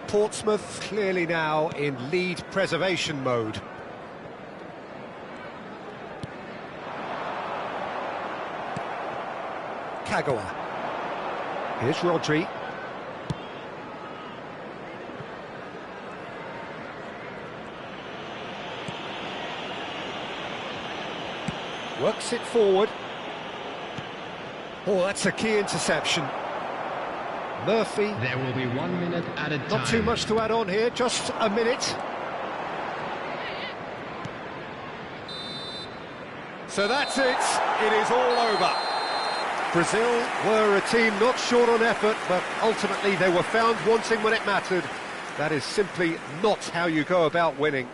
[SPEAKER 2] Portsmouth clearly now in lead preservation mode. Kagawa. Here's Rodri. Works it forward. Oh, that's a key interception. Murphy.
[SPEAKER 5] There will be 1 minute added time.
[SPEAKER 2] Not too much to add on here, just a minute. So that's it. It is all over. Brazil were a team not short on effort, but ultimately they were found wanting when it mattered. That is simply not how you go about winning.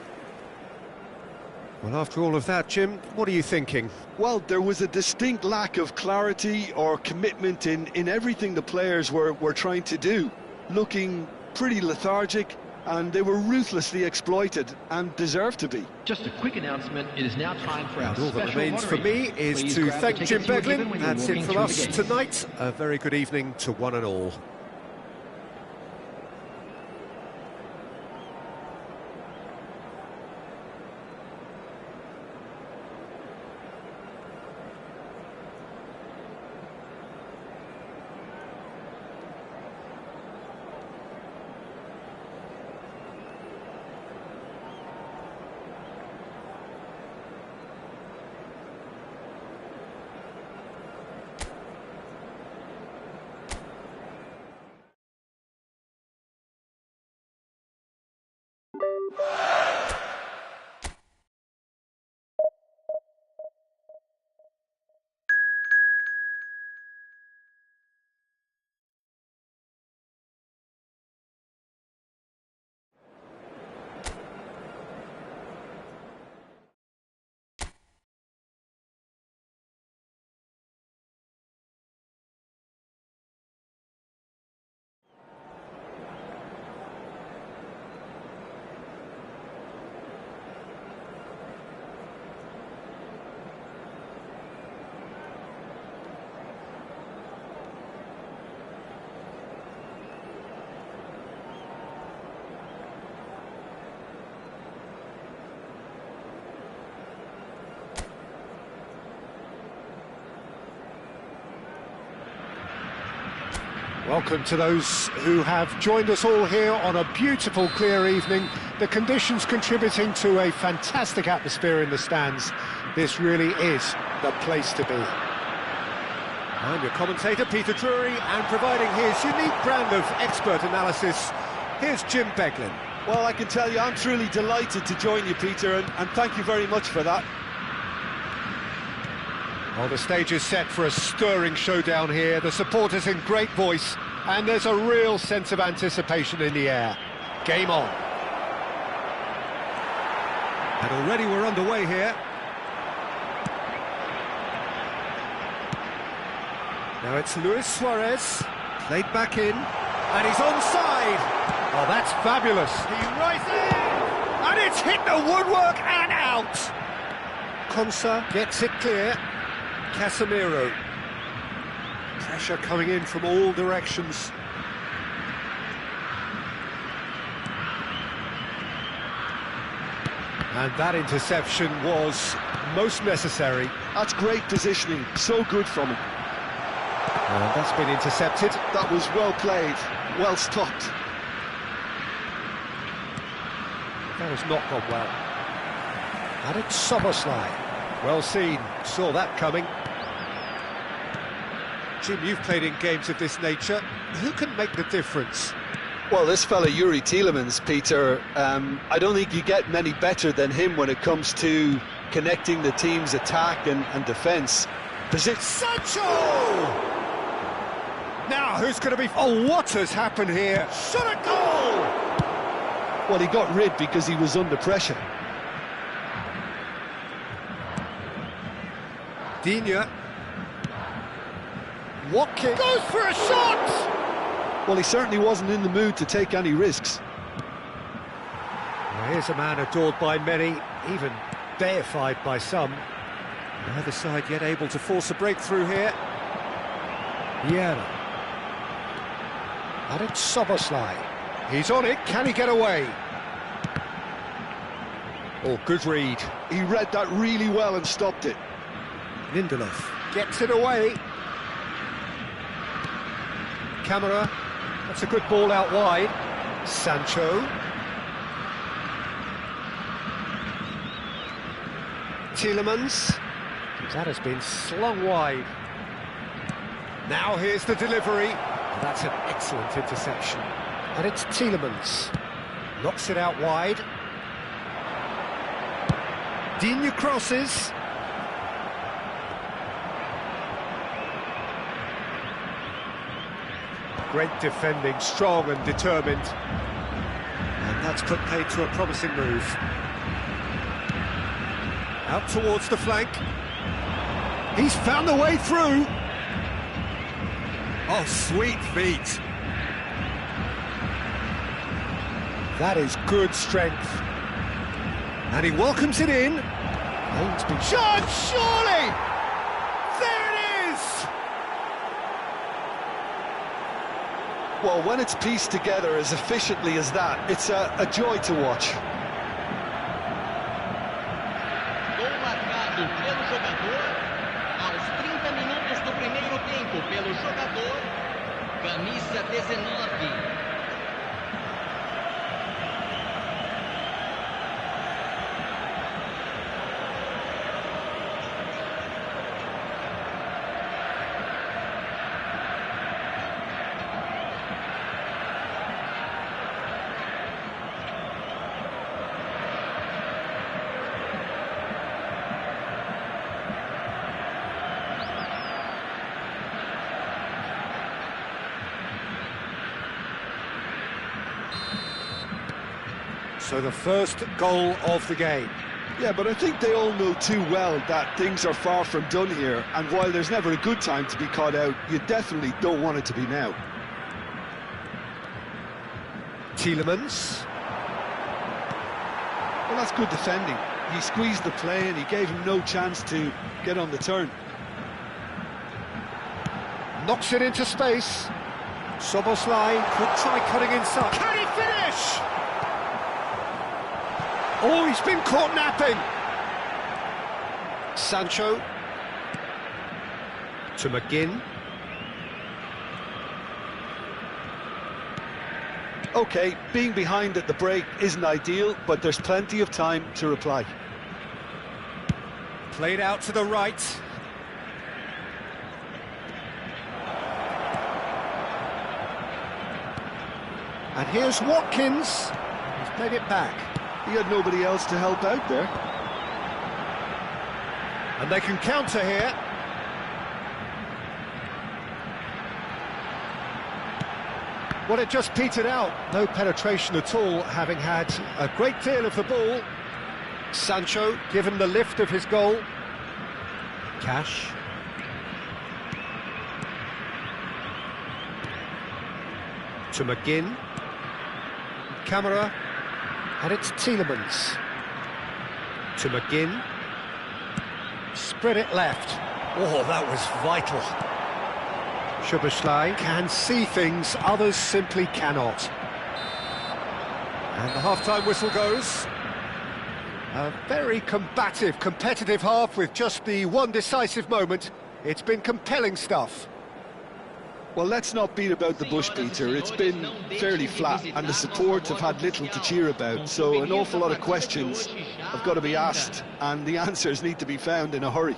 [SPEAKER 2] Well, after all of that, Jim, what are you thinking?
[SPEAKER 3] Well, there was a distinct lack of clarity or commitment in everything the players were trying to do. Looking pretty lethargic, and they were ruthlessly exploited and deserved to be.
[SPEAKER 5] Just a quick announcement, it is now time for our
[SPEAKER 2] And all that
[SPEAKER 5] special
[SPEAKER 2] remains for me
[SPEAKER 5] moderator.
[SPEAKER 2] is
[SPEAKER 5] Please
[SPEAKER 2] to
[SPEAKER 5] grab the
[SPEAKER 2] thank Jim
[SPEAKER 5] tickets you were given
[SPEAKER 2] Beglin.
[SPEAKER 5] when you were
[SPEAKER 2] That's it
[SPEAKER 5] walking
[SPEAKER 2] from
[SPEAKER 5] through
[SPEAKER 2] us
[SPEAKER 5] the gates.
[SPEAKER 2] tonight. A very good evening to one and all. Welcome to those who have joined us all here on a beautiful, clear evening. The conditions contributing to a fantastic atmosphere in the stands. This really is the place to be. I'm your commentator, Peter Drury, and providing his unique brand of expert analysis, here's Jim Beglin.
[SPEAKER 3] Well, I can tell you I'm truly delighted to join you, Peter, and thank you very much for that.
[SPEAKER 2] Well, the stage is set for a stirring showdown here. The supporters in great voice, and there's a real sense of anticipation in the air. Game on. And already we're underway here. Now it's Luis Suarez, played back in, and he's onside. Oh, that's fabulous. He rises, and it's hit the woodwork and out. Konsa gets it clear. Casemiro. Pressure coming in from all directions. And that interception was most necessary.
[SPEAKER 3] That's great positioning, so good from him.
[SPEAKER 2] And that's been intercepted.
[SPEAKER 3] That was well played, well stopped.
[SPEAKER 2] That has not gone well. And it's Soboslai. Well seen, saw that coming. Jim, you've played in games of this nature. Who can make the difference?
[SPEAKER 3] Well, this fella, Yuri Tielemans, Peter, I don't think you get many better than him when it comes to connecting the team's attack and defence.
[SPEAKER 2] Sancho! Now, who's going to be... Oh, what has happened here? Shot a goal!
[SPEAKER 3] Well, he got rid because he was under pressure.
[SPEAKER 2] Digne. Watkins goes for a shot!
[SPEAKER 3] Well, he certainly wasn't in the mood to take any risks.
[SPEAKER 2] Well, here's a man adored by many, even deified by some. Neither side yet able to force a breakthrough here. Vieira. And it's Szoboszlai. He's on it, can he get away? Oh, good read.
[SPEAKER 3] He read that really well and stopped it.
[SPEAKER 2] Lindelof gets it away. Camera. That's a good ball out wide. Sancho. Tielemans. That has been slung wide. Now here's the delivery. That's an excellent interception. And it's Tielemans. Knocks it out wide. Digne crosses. Great defending, strong and determined. And that's put paid to a promising move. Out towards the flank. He's found the way through. Oh, sweet feet. That is good strength. And he welcomes it in. Lane's been shot, surely! There it is!
[SPEAKER 3] Well, when it's pieced together as efficiently as that, it's a joy to watch.
[SPEAKER 4] Gol marcado pelo jogador aos 30 minutos do primeiro tempo pelo jogador camisa 19.
[SPEAKER 2] So the first goal of the game.
[SPEAKER 3] Yeah, but I think they all know too well that things are far from done here, and while there's never a good time to be caught out, you definitely don't want it to be now.
[SPEAKER 2] Tielemans.
[SPEAKER 3] Well, that's good defending. He squeezed the play and he gave him no chance to get on the turn.
[SPEAKER 2] Knocks it into space. Szoboszlai could try cutting inside. Can he finish? Oh, he's been caught napping. Sancho. To McGinn.
[SPEAKER 3] OK, being behind at the break isn't ideal, but there's plenty of time to reply.
[SPEAKER 2] Played out to the right. And here's Watkins. He's played it back.
[SPEAKER 3] He had nobody else to help out there.
[SPEAKER 2] And they can counter here. Well, it just petered out. No penetration at all, having had a great deal of the ball. Sancho given the lift of his goal. Cash. To McGinn. Camera. And it's Tielemans. To McGinn. Spread it left. Oh, that was vital. Szoboszlai can see things others simply cannot. And the half-time whistle goes. A very combative, competitive half with just the one decisive moment. It's been compelling stuff.
[SPEAKER 3] Well, let's not beat about the bush, Peter. It's been fairly flat, and the support have had little to cheer about, so an awful lot of questions have got to be asked, and the answers need to be found in a hurry.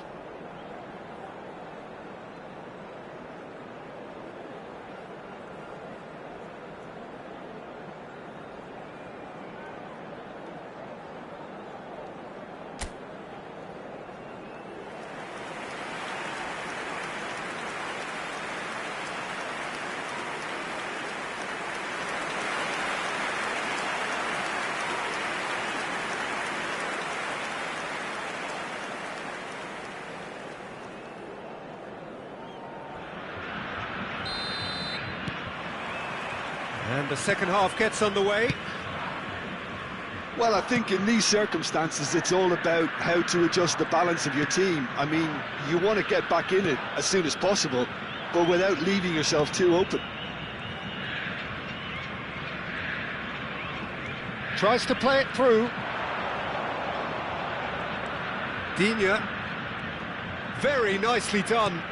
[SPEAKER 2] And the second half gets underway.
[SPEAKER 3] Well, I think in these circumstances, it's all about how to adjust the balance of your team. I mean, you want to get back in it as soon as possible, but without leaving yourself too open.
[SPEAKER 2] Tries to play it through. Digne. Very nicely done.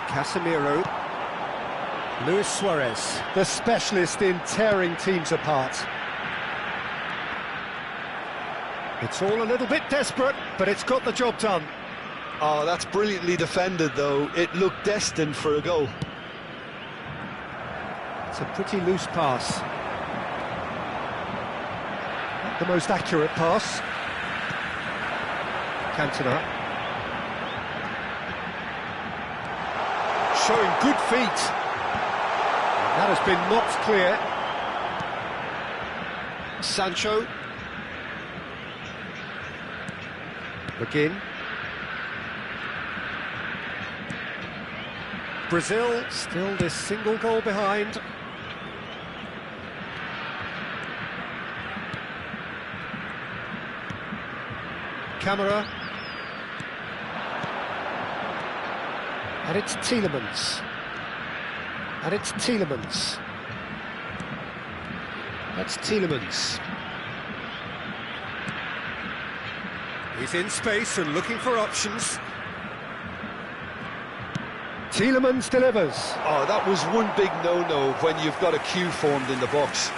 [SPEAKER 2] Casemiro. Luis Suarez, the specialist in tearing teams apart. It's all a little bit desperate, but it's got the job done.
[SPEAKER 3] Oh, that's brilliantly defended, though. It looked destined for a goal.
[SPEAKER 2] It's a pretty loose pass. Not the most accurate pass. Cantona. Showing good feet. That has been knocked clear. Sancho. McGinn. Brazil still this single goal behind. Camera. And it's Tielemans. And it's Tielemans. That's Tielemans. He's in space and looking for options. Tielemans delivers.
[SPEAKER 3] Oh, that was one big no-no when you've got a queue formed in the box.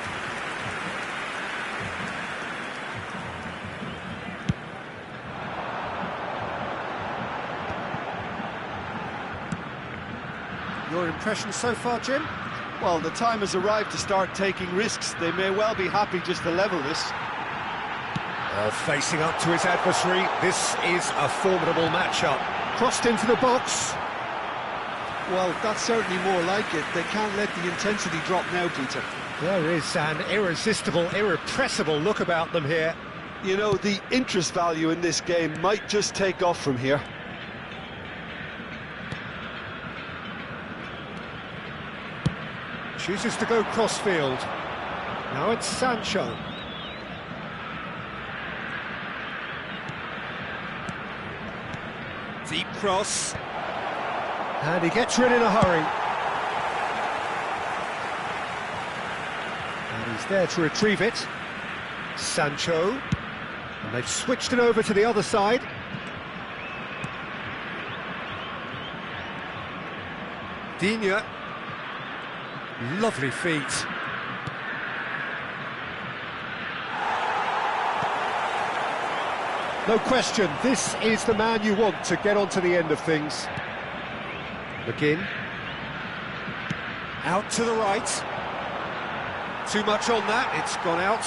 [SPEAKER 2] Your impression so far, Jim?
[SPEAKER 3] Well, the time has arrived to start taking risks. They may well be happy just to level this.
[SPEAKER 2] Well, facing up to his adversary, this is a formidable matchup. Crossed into the box.
[SPEAKER 3] Well, that's certainly more like it. They can't let the intensity drop now, Peter.
[SPEAKER 2] There is an irresistible, irrepressible look about them here.
[SPEAKER 3] You know, the interest value in this game might just take off from here.
[SPEAKER 2] Chooses to go crossfield. Now it's Sancho. Deep cross. And he gets rid in a hurry. And he's there to retrieve it. Sancho. And they've switched it over to the other side. Digne. Lovely feet. No question, this is the man you want to get onto the end of things. McGinn. Out to the right. Too much on that, it's gone out.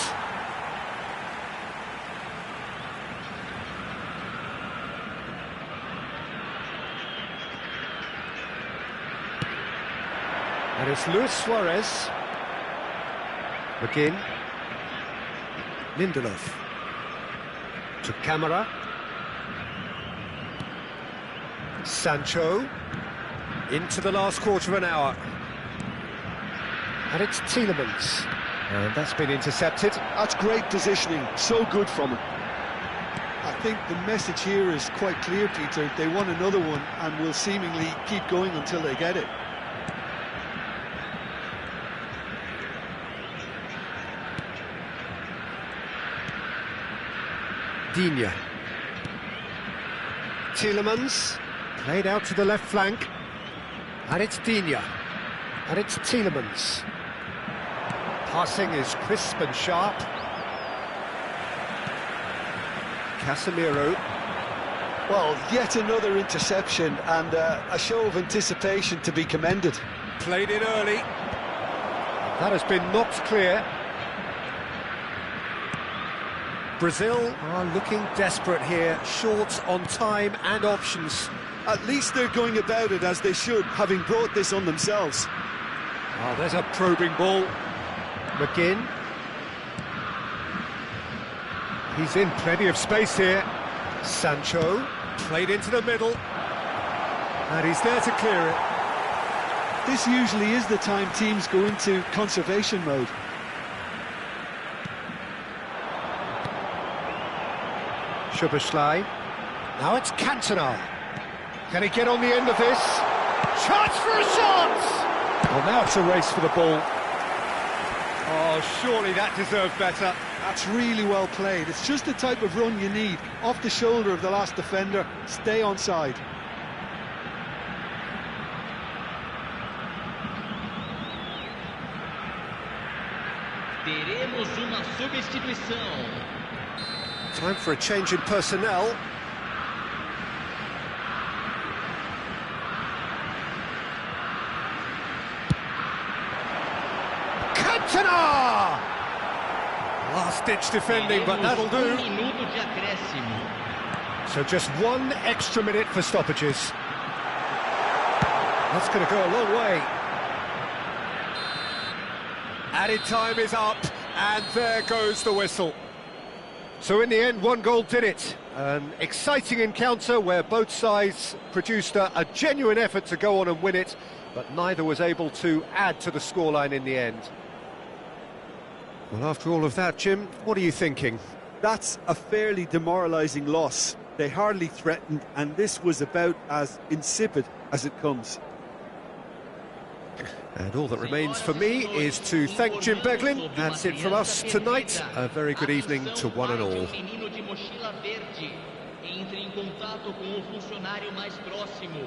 [SPEAKER 2] And it's Luis Suarez. McGinn. Lindelof. To Camera. Sancho. Into the last quarter of an hour. And it's Tielemans. And that's been intercepted.
[SPEAKER 3] That's great positioning, so good from him. I think the message here is quite clear, Peter. They want another one and will seemingly keep going until they get it.
[SPEAKER 2] Digne. Tielemans. Played out to the left flank. And it's Digne. And it's Tielemans. Passing is crisp and sharp. Casemiro.
[SPEAKER 3] Well, yet another interception and a show of anticipation to be commended.
[SPEAKER 2] Played it early. That has been knocked clear. Brazil are looking desperate here, short on time and options.
[SPEAKER 3] At least they're going about it as they should, having brought this on themselves.
[SPEAKER 2] Oh, there's a probing ball. McGinn. He's in plenty of space here. Sancho, played into the middle. And he's there to clear it.
[SPEAKER 3] This usually is the time teams go into conservation mode.
[SPEAKER 2] Szoboszlai. Now it's Cantona. Can he get on the end of this? Chance for a shot! Well, now it's a race for the ball. Oh, surely that deserved better.
[SPEAKER 3] That's really well played. It's just the type of run you need. Off the shoulder of the last defender, stay onside.
[SPEAKER 4] Teremos uma substituição.
[SPEAKER 2] Time for a change in personnel. Cantona! Last-ditch defending, but that'll do.
[SPEAKER 4] Minuto de acréscimo.
[SPEAKER 2] So just 1 extra minute for stoppages. That's going to go a long way. Added time is up, and there goes the whistle. So in the end, 1 goal did it. An exciting encounter where both sides produced a genuine effort to go on and win it, but neither was able to add to the scoreline in the end. Well, after all of that, Jim, what are you thinking?
[SPEAKER 3] That's a fairly demoralising loss. They hardly threatened, and this was about as insipid as it comes.
[SPEAKER 2] And all that remains for me is to thank Jim Beglin. That's it from us tonight. A very good evening to one and all.
[SPEAKER 4] Entre em contato com o funcionário mais próximo.